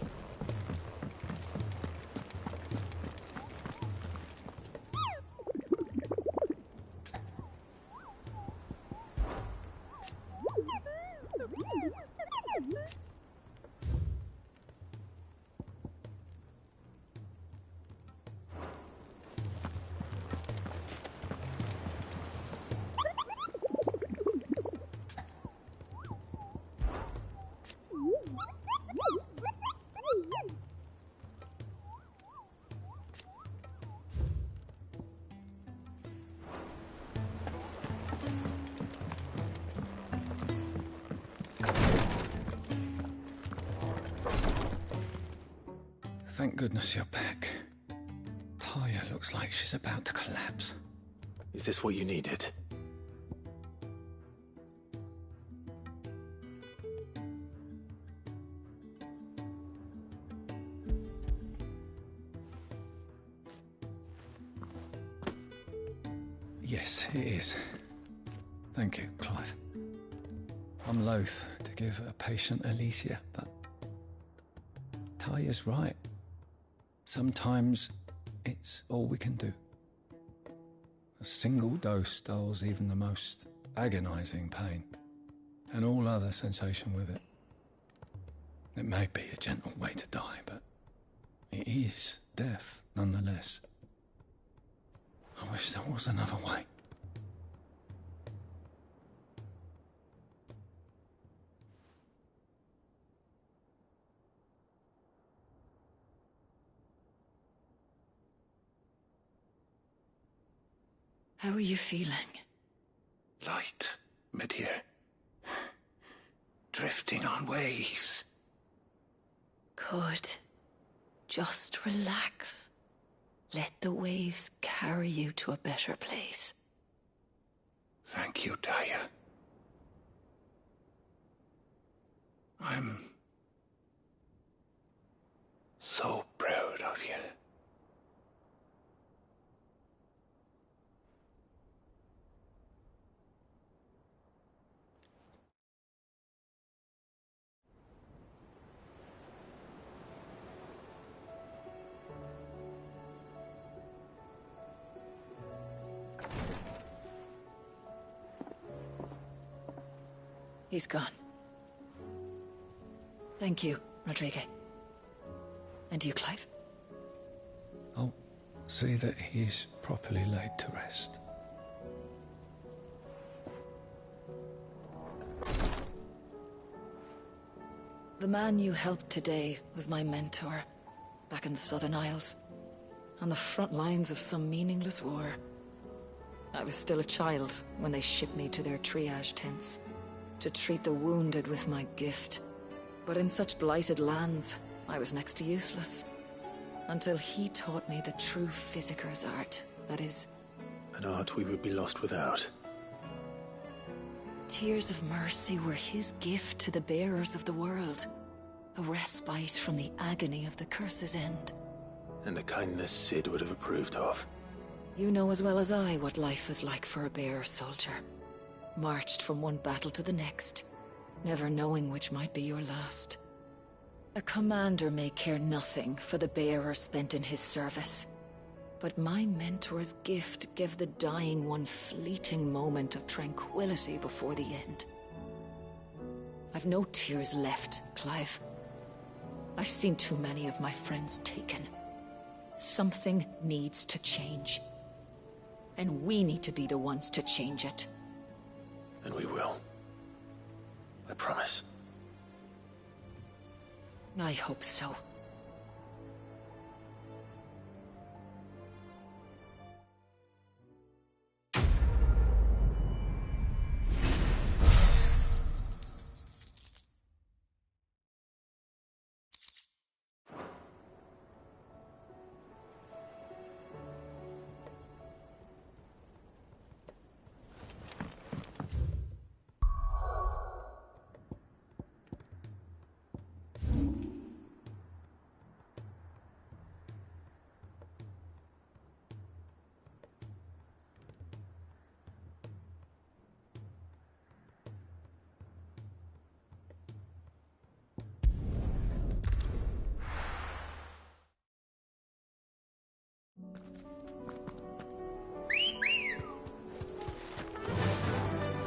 Thank goodness you're back. Taya looks like she's about to collapse. Is this what you needed? Yes, it is. Thank you, Clive. I'm loath to give a patient Alicia, but Taya's right. Sometimes it's all we can do. A single dose dulls even the most agonizing pain, and all other sensation with it. It may be a gentle way to die, but it is death nonetheless. I wish there was another way. How are you feeling? Light, mid-here. Drifting on waves. Good. Just relax. Let the waves carry you to a better place. Thank you, Taya. I'm so proud of you. He's gone. Thank you, Rodrigue. And you, Clive? I'll see that he's properly laid to rest. The man you helped today was my mentor, back in the Southern Isles, on the front lines of some meaningless war. I was still a child when they shipped me to their triage tents, to treat the wounded with my gift. But in such blighted lands, I was next to useless. Until he taught me the true physicker's art, that is... an art we would be lost without. Tears of mercy were his gift to the bearers of the world. A respite from the agony of the curse's end. And a kindness Cid would have approved of. You know as well as I what life is like for a bearer soldier. Marched from one battle to the next, never knowing which might be your last. A commander may care nothing for the bearer spent in his service. But my mentor's gift gave the dying one fleeting moment of tranquility before the end. I've no tears left, Clive. I've seen too many of my friends taken. Something needs to change. And we need to be the ones to change it. And we will. I promise. I hope so.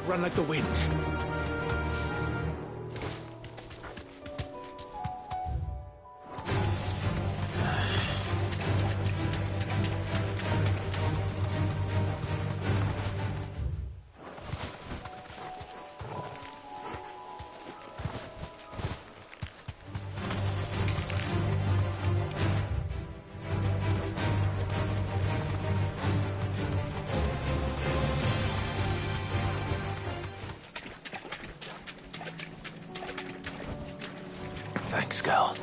Run like the wind. Thanks, girl.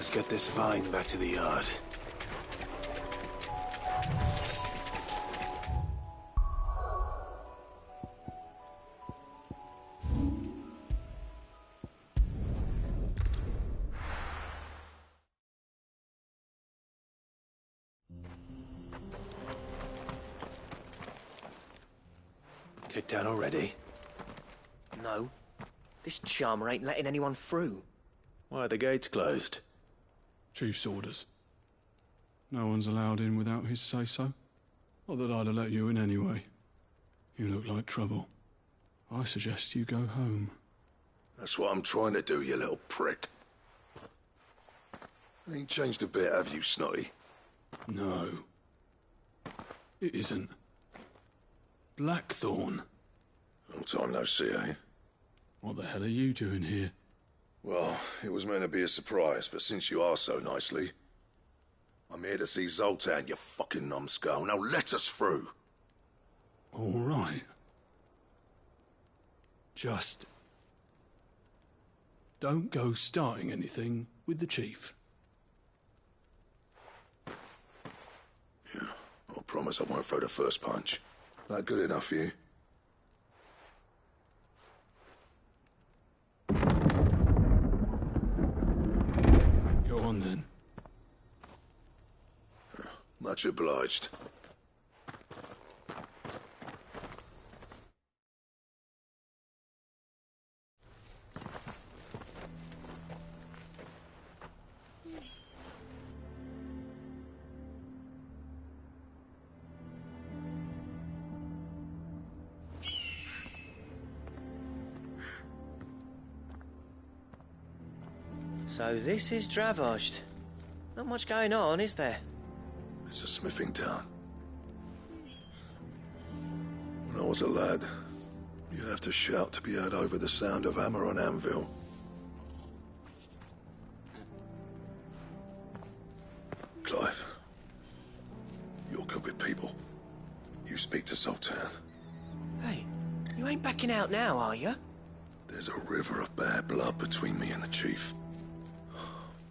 Let's get this vine back to the yard. Kicked down already? No. This charmer ain't letting anyone through. Why are the gates closed? Chief's orders. No one's allowed in without his say-so. Not that I'd have let you in anyway. You look like trouble. I suggest you go home. That's what I'm trying to do, you little prick. Ain't changed a bit, have you, Snotty? No. It isn't. Blackthorn. Long time no see, eh? What the hell are you doing here? Well, it was meant to be a surprise, but since you asked so nicely, I'm here to see Zoltan, you fucking numbskull. Now let us through. All right. Just don't go starting anything with the chief. Yeah, I promise I won't throw the first punch. That good enough for you? Go on then. Much obliged. So this is Dravoged. Not much going on, is there? It's a smithing town. When I was a lad, you'd have to shout to be heard over the sound of hammer on anvil. Clive, you're good with people. You speak to Sultan. Hey, you ain't backing out now, are you? There's a river of bad blood between me and the chief.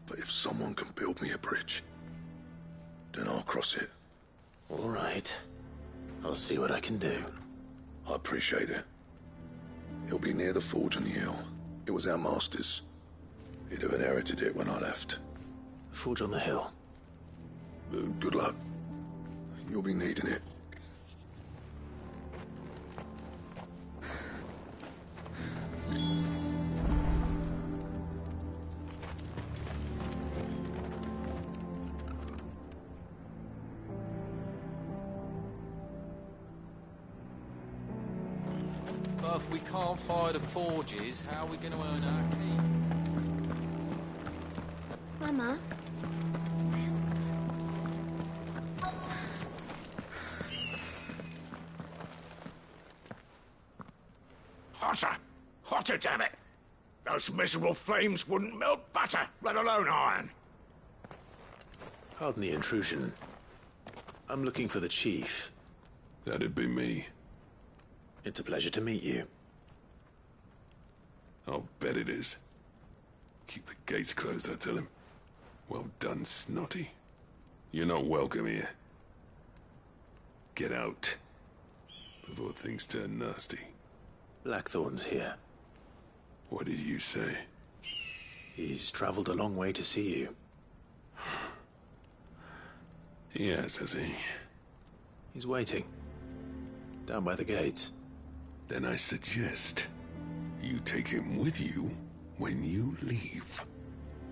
But if someone can build me a bridge, then I'll cross it. All right. I'll see what I can do. I appreciate it. He'll be near the forge on the hill. It was our master's. He'd have inherited it when I left. Forge on the hill. Good luck. You'll be needing it. But if we can't fire the forges, how are we going to earn our keep? Mama? Hotter! Hotter, damn it! Those miserable flames wouldn't melt butter, let alone iron. Pardon the intrusion. I'm looking for the chief. That'd be me. It's a pleasure to meet you. I'll bet it is. Keep the gates closed, I tell him. Well done, Snotty. You're not welcome here. Get out. Before things turn nasty. Blackthorn's here. What did you say? He's traveled a long way to see you. Yes, has he? He's waiting. Down by the gates. Then I suggest you take him with you when you leave.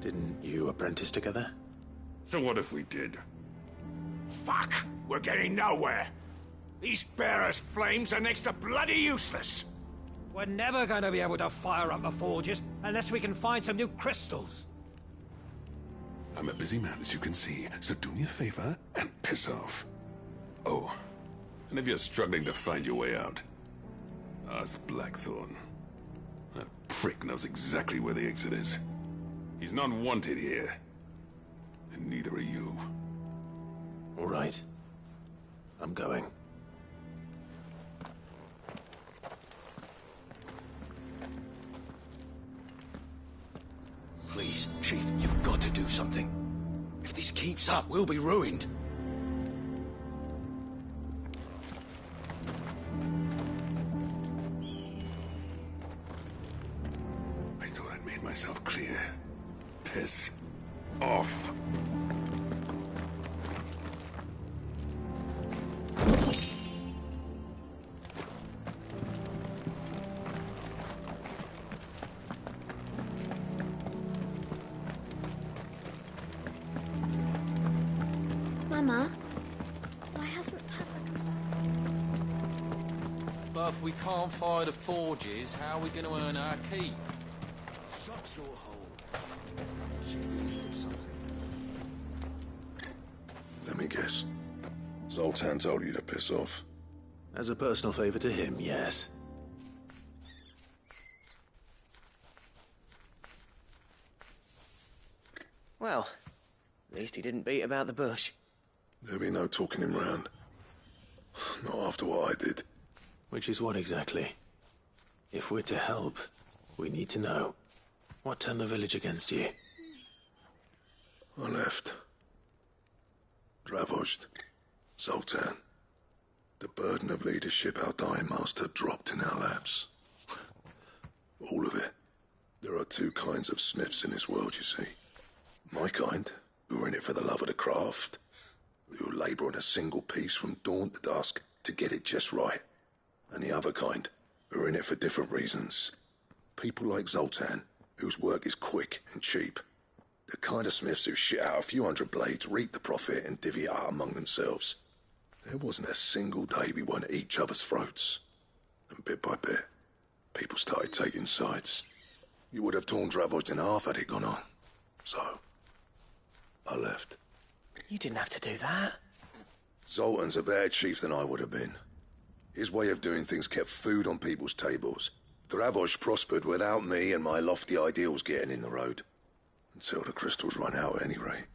Didn't you apprentice together? So what if we did? Fuck! We're getting nowhere. These bearers' flames are next to bloody useless. We're never going to be able to fire up the forges unless we can find some new crystals. I'm a busy man, as you can see, so do me a favor and piss off. Oh, and if you're struggling to find your way out, ask Blackthorn. That prick knows exactly where the exit is. He's not wanted here. And neither are you. All right. I'm going. Please, Chief, you've got to do do something. If this keeps up, we'll be ruined. I thought I'd made myself clear. Piss off. Mama, why hasn't Papa But if we can't fire the forges, how are we going to earn our keep? Shut your hole. See if we can do something. Let me guess. Zoltan told you to piss off. As a personal favor to him, yes. Well, at least he didn't beat about the bush. There'll be no talking him round. Not after what I did. Which is what exactly? If we're to help, we need to know. What turned the village against you? I left. Dravost. Zoltan. The burden of leadership our dying master dropped in our laps. All of it. There are two kinds of smiths in this world, you see. My kind, who are in it for the love of the craft, who labour on a single piece from dawn to dusk to get it just right. And the other kind, who are in it for different reasons. People like Zoltan, whose work is quick and cheap. The kind of smiths who shit out a few hundred blades, reap the profit, and divvy it out among themselves. There wasn't a single day we weren't at each other's throats. And bit by bit, people started taking sides. You would have torn Dravost in half had it gone on. So, I left. You didn't have to do that. Zoltan's a better chief than I would have been. His way of doing things kept food on people's tables. Dravost prospered without me and my lofty ideals getting in the road. Until the crystals run out at any rate.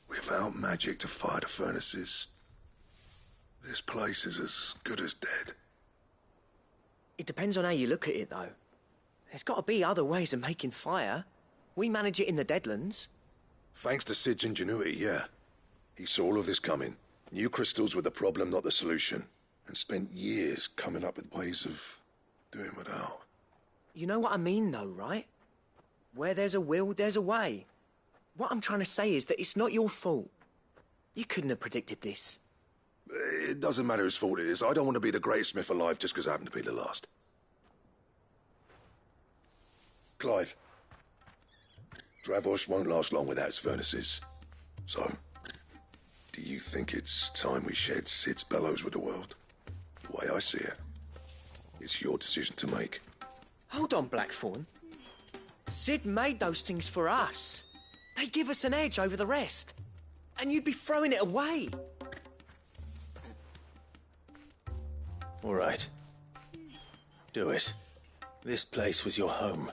Without magic to fire the furnaces, this place is as good as dead. It depends on how you look at it, though. There's got to be other ways of making fire. We manage it in the Deadlands. Thanks to Sid's ingenuity, yeah. He saw all of this coming. Knew crystals were the problem, not the solution. And spent years coming up with ways of doing without. You know what I mean, though, right? Where there's a will, there's a way. What I'm trying to say is that it's not your fault. You couldn't have predicted this. It doesn't matter whose fault it is. I don't want to be the greatest smith alive just because I happen to be the last. Clive. Dravost won't last long without its furnaces. So, do you think it's time we shared Sid's bellows with the world? The way I see it, it's your decision to make. Hold on, Blackthorn. Sid made those things for us. They give us an edge over the rest. And you'd be throwing it away. All right. Do it. This place was your home.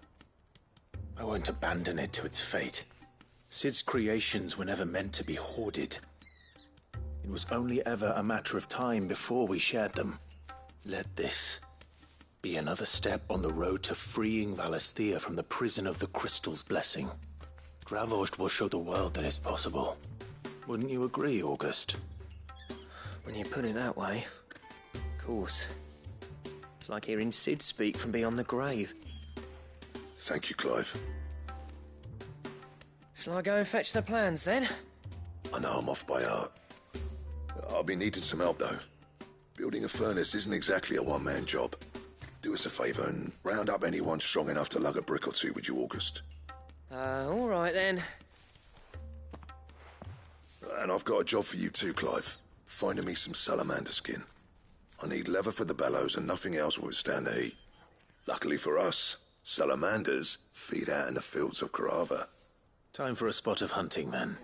I won't abandon it to its fate. Sid's creations were never meant to be hoarded. It was only ever a matter of time before we shared them. Let this be another step on the road to freeing Valisthea from the prison of the Crystal's blessing. Dravost will show the world that it's possible. Wouldn't you agree, August? When you put it that way, of course. It's like hearing Sid speak from beyond the grave. Thank you, Clive. Shall I go and fetch the plans, then? I know I'm off by heart. I'll be needing some help, though. Building a furnace isn't exactly a one-man job. Do us a favour and round up anyone strong enough to lug a brick or two, would you, August? All right, then. And I've got a job for you too, Clive. Finding me some salamander skin. I need leather for the bellows and nothing else will withstand the heat. Luckily for us, salamanders feed out in the fields of Carava. Time for a spot of hunting, then.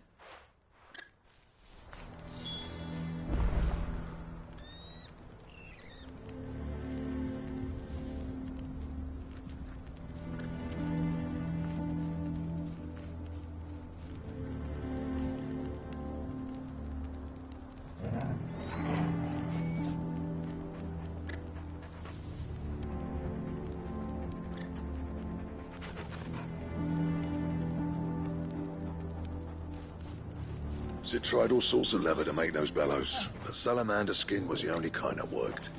Wizard tried all sorts of leather to make those bellows, but salamander skin was the only kind that worked.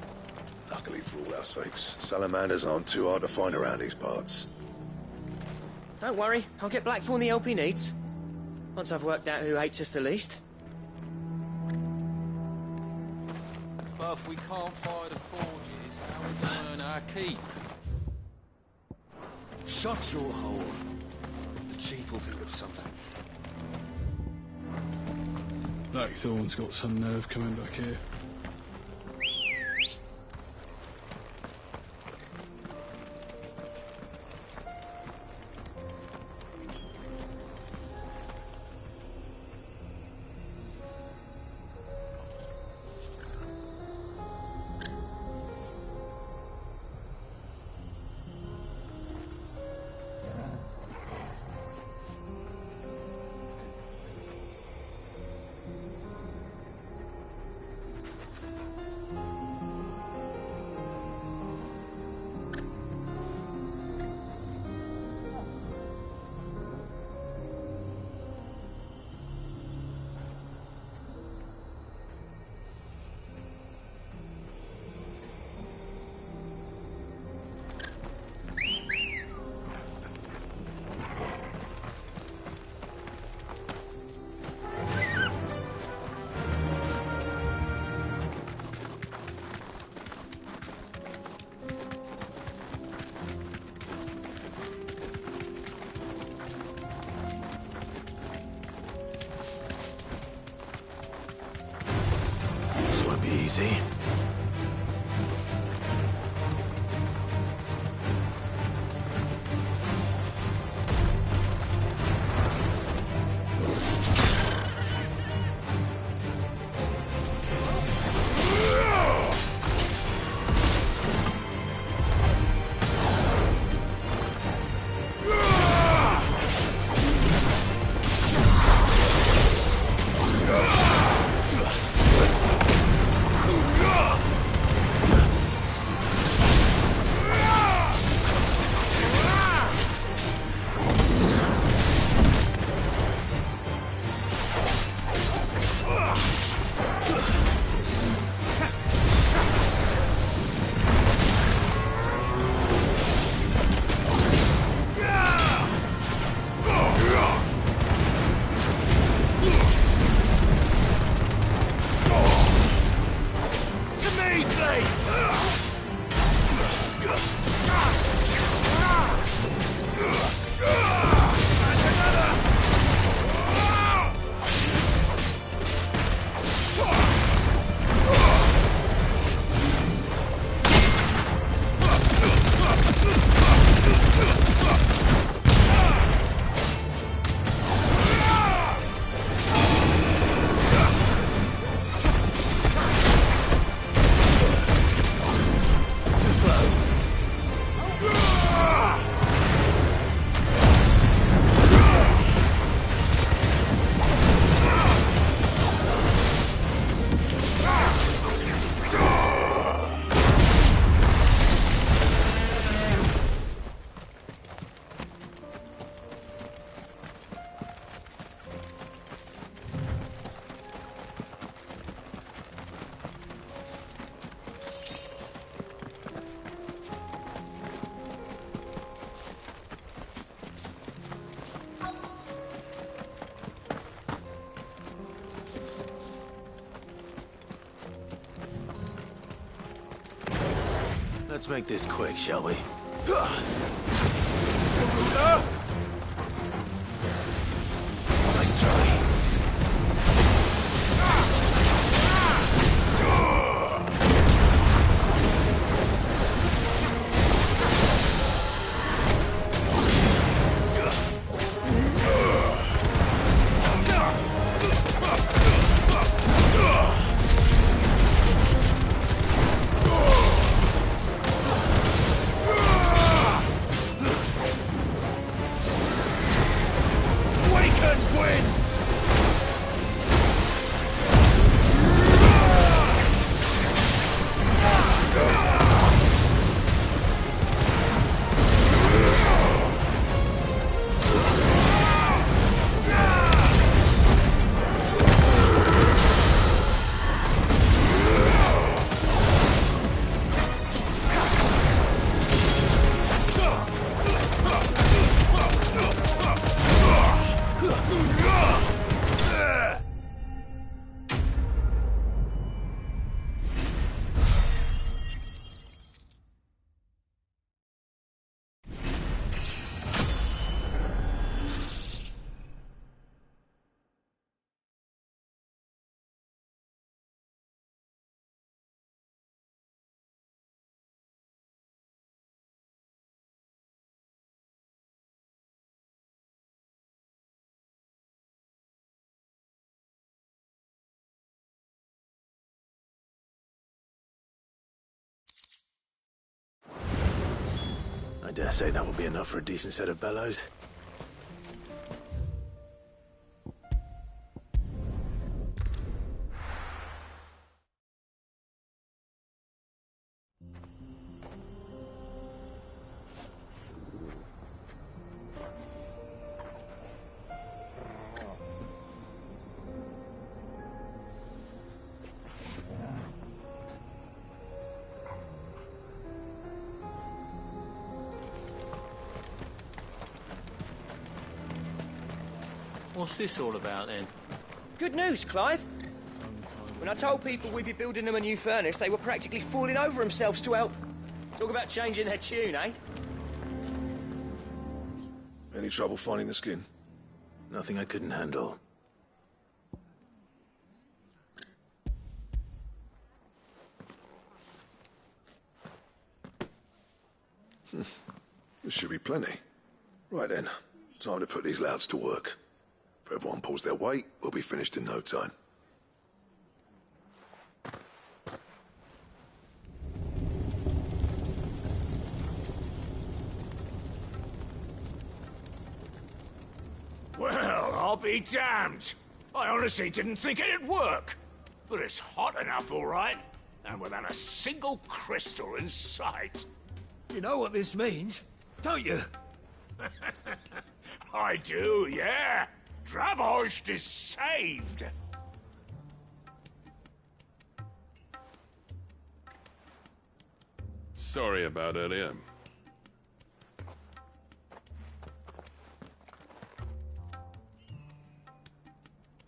Luckily for all our sakes, salamanders aren't too hard to find around these parts. Don't worry, I'll get Blackthorn the help he needs. Once I've worked out who hates us the least. But if we can't fire the forges, how are we going to earn our keep? Shut your hole. The chief will think of something. Blackthorn's got some nerve coming back here. Easy. Let's make this quick, shall we? Nice try. dare say that will be enough for a decent set of bellows. What's this all about, then? Good news, Clive. When I told people we'd be building them a new furnace, they were practically falling over themselves to help. Talk about changing their tune, eh? Any trouble finding the skin? Nothing I couldn't handle. There should be plenty. Right then, time to put these louds to work. If everyone pulls their weight, we'll be finished in no time. Well, I'll be damned. I honestly didn't think it'd work. But it's hot enough, all right. And without a single crystal in sight. You know what this means, don't you? I do, yeah. Dravost is saved. Sorry about earlier.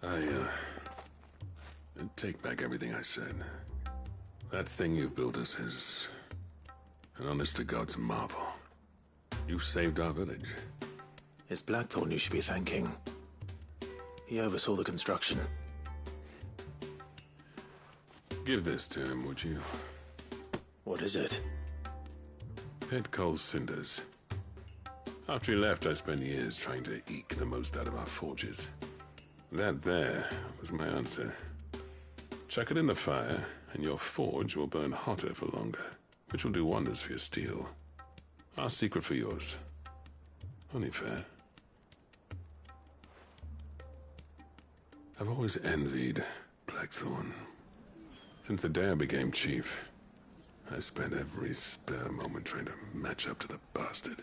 I take back everything I said. That thing you built us is an honest-to-God's marvel. You saved our village. It's Blackthorn you should be thanking. He oversaw the construction. Give this to him, would you? What is it? Pit coal cinders. After he left, I spent years trying to eke the most out of our forges. That there was my answer. Chuck it in the fire, and your forge will burn hotter for longer, which will do wonders for your steel. Our secret for yours. Only fair. I've always envied Blackthorn. Since the day I became chief, I spent every spare moment trying to match up to the bastard.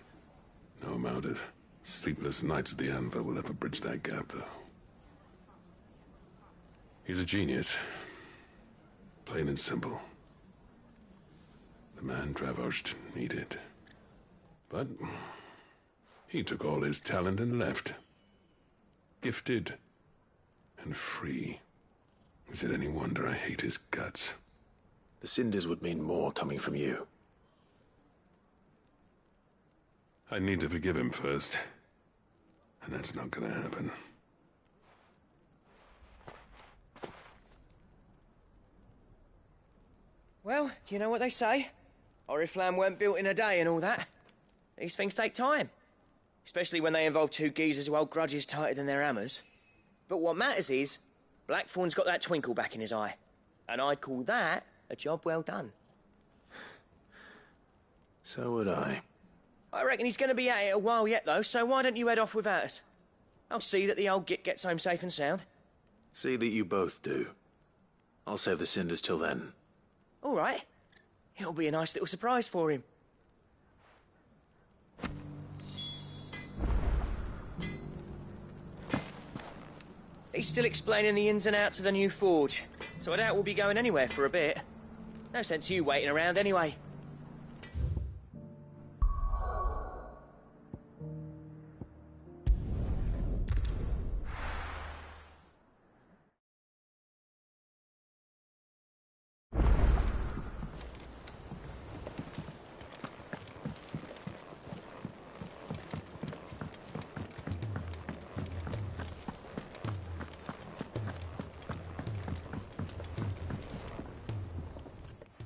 No amount of sleepless nights at the anvil will ever bridge that gap, though. He's a genius. Plain and simple. The man Dravost needed. But he took all his talent and left. Gifted and free. Is it any wonder I hate his guts? The cinders would mean more coming from you. I need to forgive him first. And that's not gonna happen. Well, you know what they say. Oriflamme weren't built in a day and all that. These things take time. Especially when they involve two geezers who hold grudges tighter than their hammers. But what matters is, Blackthorn's got that twinkle back in his eye. And I'd call that a job well done. So would I. I reckon he's going to be at it a while yet, though, so why don't you head off without us? I'll see that the old git gets home safe and sound. See that you both do. I'll save the cinders till then. All right. It'll be a nice little surprise for him. He's still explaining the ins and outs of the new forge, so I doubt we'll be going anywhere for a bit. No sense you waiting around anyway.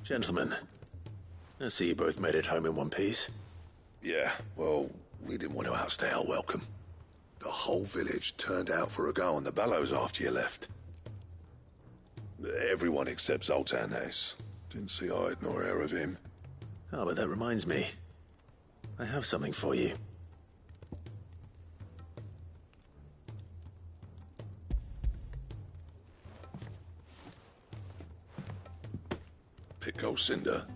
Gentlemen, I see you both made it home in one piece. Yeah, well, we didn't want to outstay our welcome. The whole village turned out for a go on the bellows after you left. Everyone except Zoltan, that is. Didn't see hide nor hair of him. Oh, but that reminds me. I have something for you. Pico Cinder.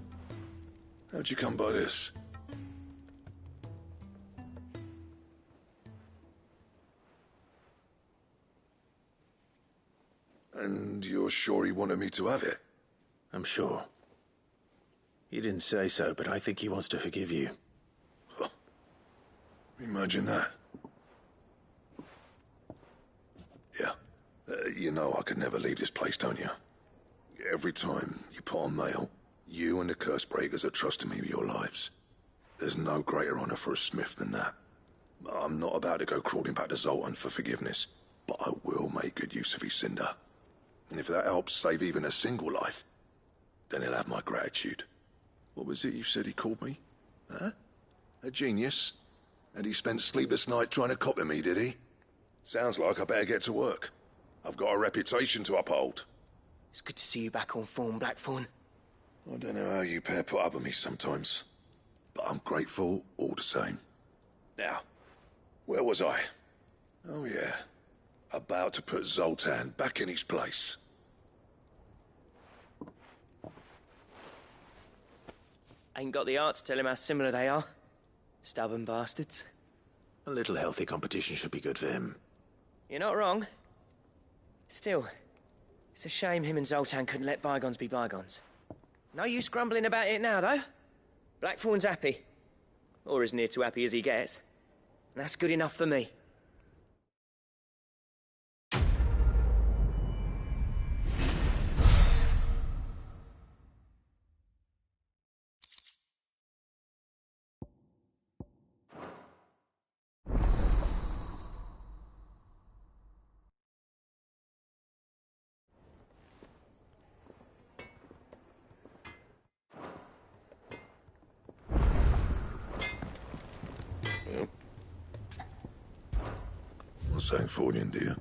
How'd you come by this? And you're sure he wanted me to have it? I'm sure. He didn't say so, but I think he wants to forgive you. Huh. Imagine that. Yeah. You know I could never leave this place, don't you? Every time you put on mail, you and the curse breakers are trusting me with your lives. There's no greater honor for a smith than that. I'm not about to go crawling back to Zoltan for forgiveness, but I will make good use of his cinder. And if that helps save even a single life, then he'll have my gratitude. What was it you said he called me? Huh? A genius? And he spent sleepless night trying to copy me, did he? Sounds like I better get to work. I've got a reputation to uphold. It's good to see you back on form, Blackthorn. I don't know how you pair put up with me sometimes, but I'm grateful all the same. Now, where was I? Oh yeah, about to put Zoltan back in his place. Ain't got the art to tell him how similar they are. Stubborn bastards. A little healthy competition should be good for him. You're not wrong. Still, it's a shame him and Zoltan couldn't let bygones be bygones. No use grumbling about it now, though. Blackthorn's happy. Or as near to happy as he gets. And that's good enough for me. What's that for you, dear?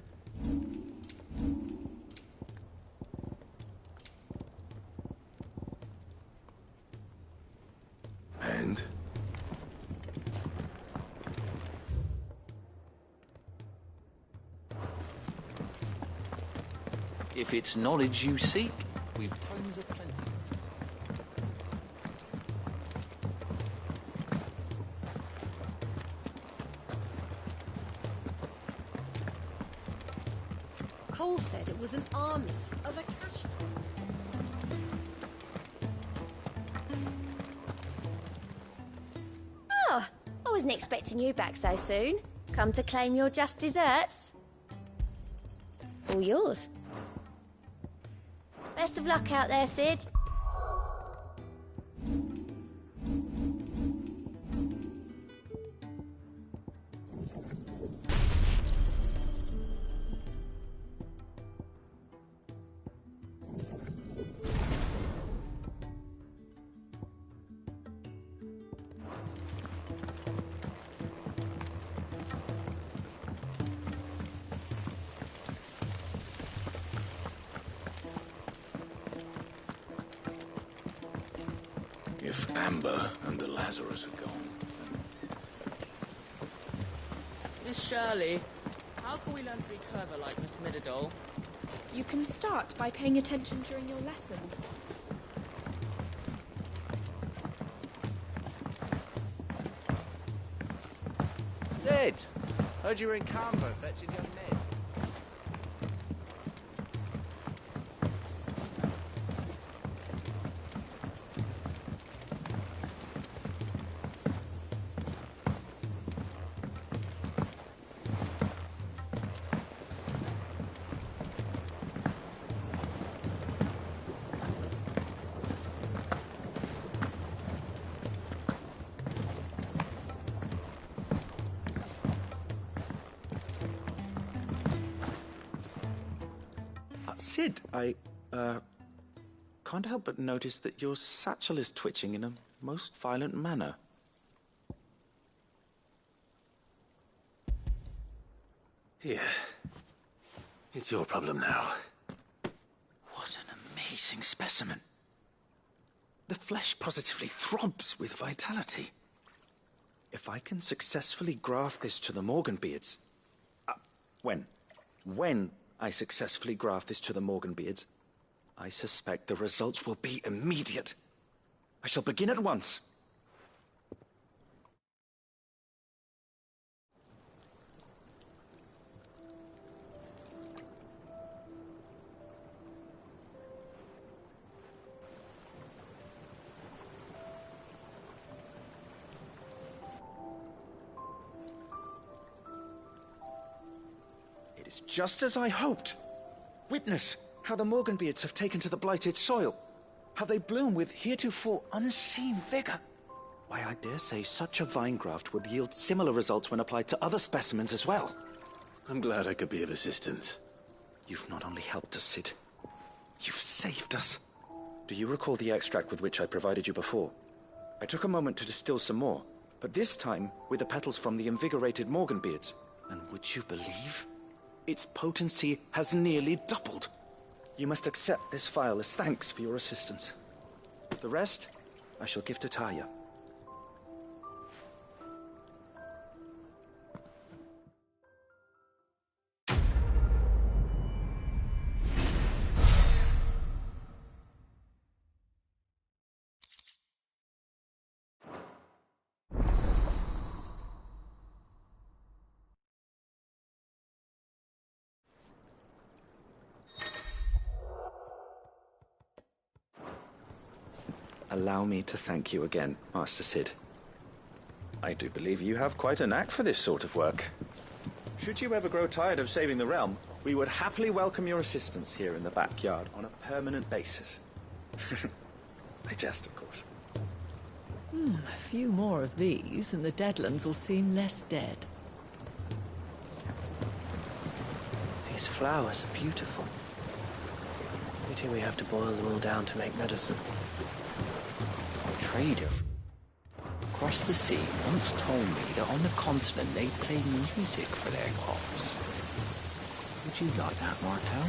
And? If it's knowledge you seek, we've tomes aplenty. Cole said it was an army of Akasha. Oh, I wasn't expecting you back so soon. Come to claim your just desserts? All yours. Best of luck out there, Sid. If Amber and the Lazarus are gone, Miss Shirley, how can we learn to be clever like Miss Midadol? You can start by paying attention during your lessons. Sid! Heard you were in Canberra fetching young Ned. Sid, I can't help but notice that your satchel is twitching in a most violent manner. Here. It's your problem now. What an amazing specimen. The flesh positively throbs with vitality. If I can successfully graft this to the Morganbeards... When I successfully graft this to the Morganbeards, I suspect the results will be immediate. I shall begin at once. It is just as I hoped. Witness how the Morganbeards have taken to the blighted soil. How they bloom with heretofore unseen vigor. Why, I dare say such a vine graft would yield similar results when applied to other specimens as well. I'm glad I could be of assistance. You've not only helped us, Sid, you've saved us. Do you recall the extract with which I provided you before? I took a moment to distill some more, but this time with the petals from the invigorated Morganbeards. And would you believe? Its potency has nearly doubled. You must accept this vial as thanks for your assistance. The rest, I shall give to Taya. Allow me to thank you again, Master Sid. I do believe you have quite a knack for this sort of work. Should you ever grow tired of saving the realm, we would happily welcome your assistance here in the backyard on a permanent basis. I jest, of course. A few more of these, and the Deadlands will seem less dead. These flowers are beautiful. Pity we have to boil them all down to make medicine. A trader across the sea once told me that on the continent they play music for their crops. Would you like that, Martel?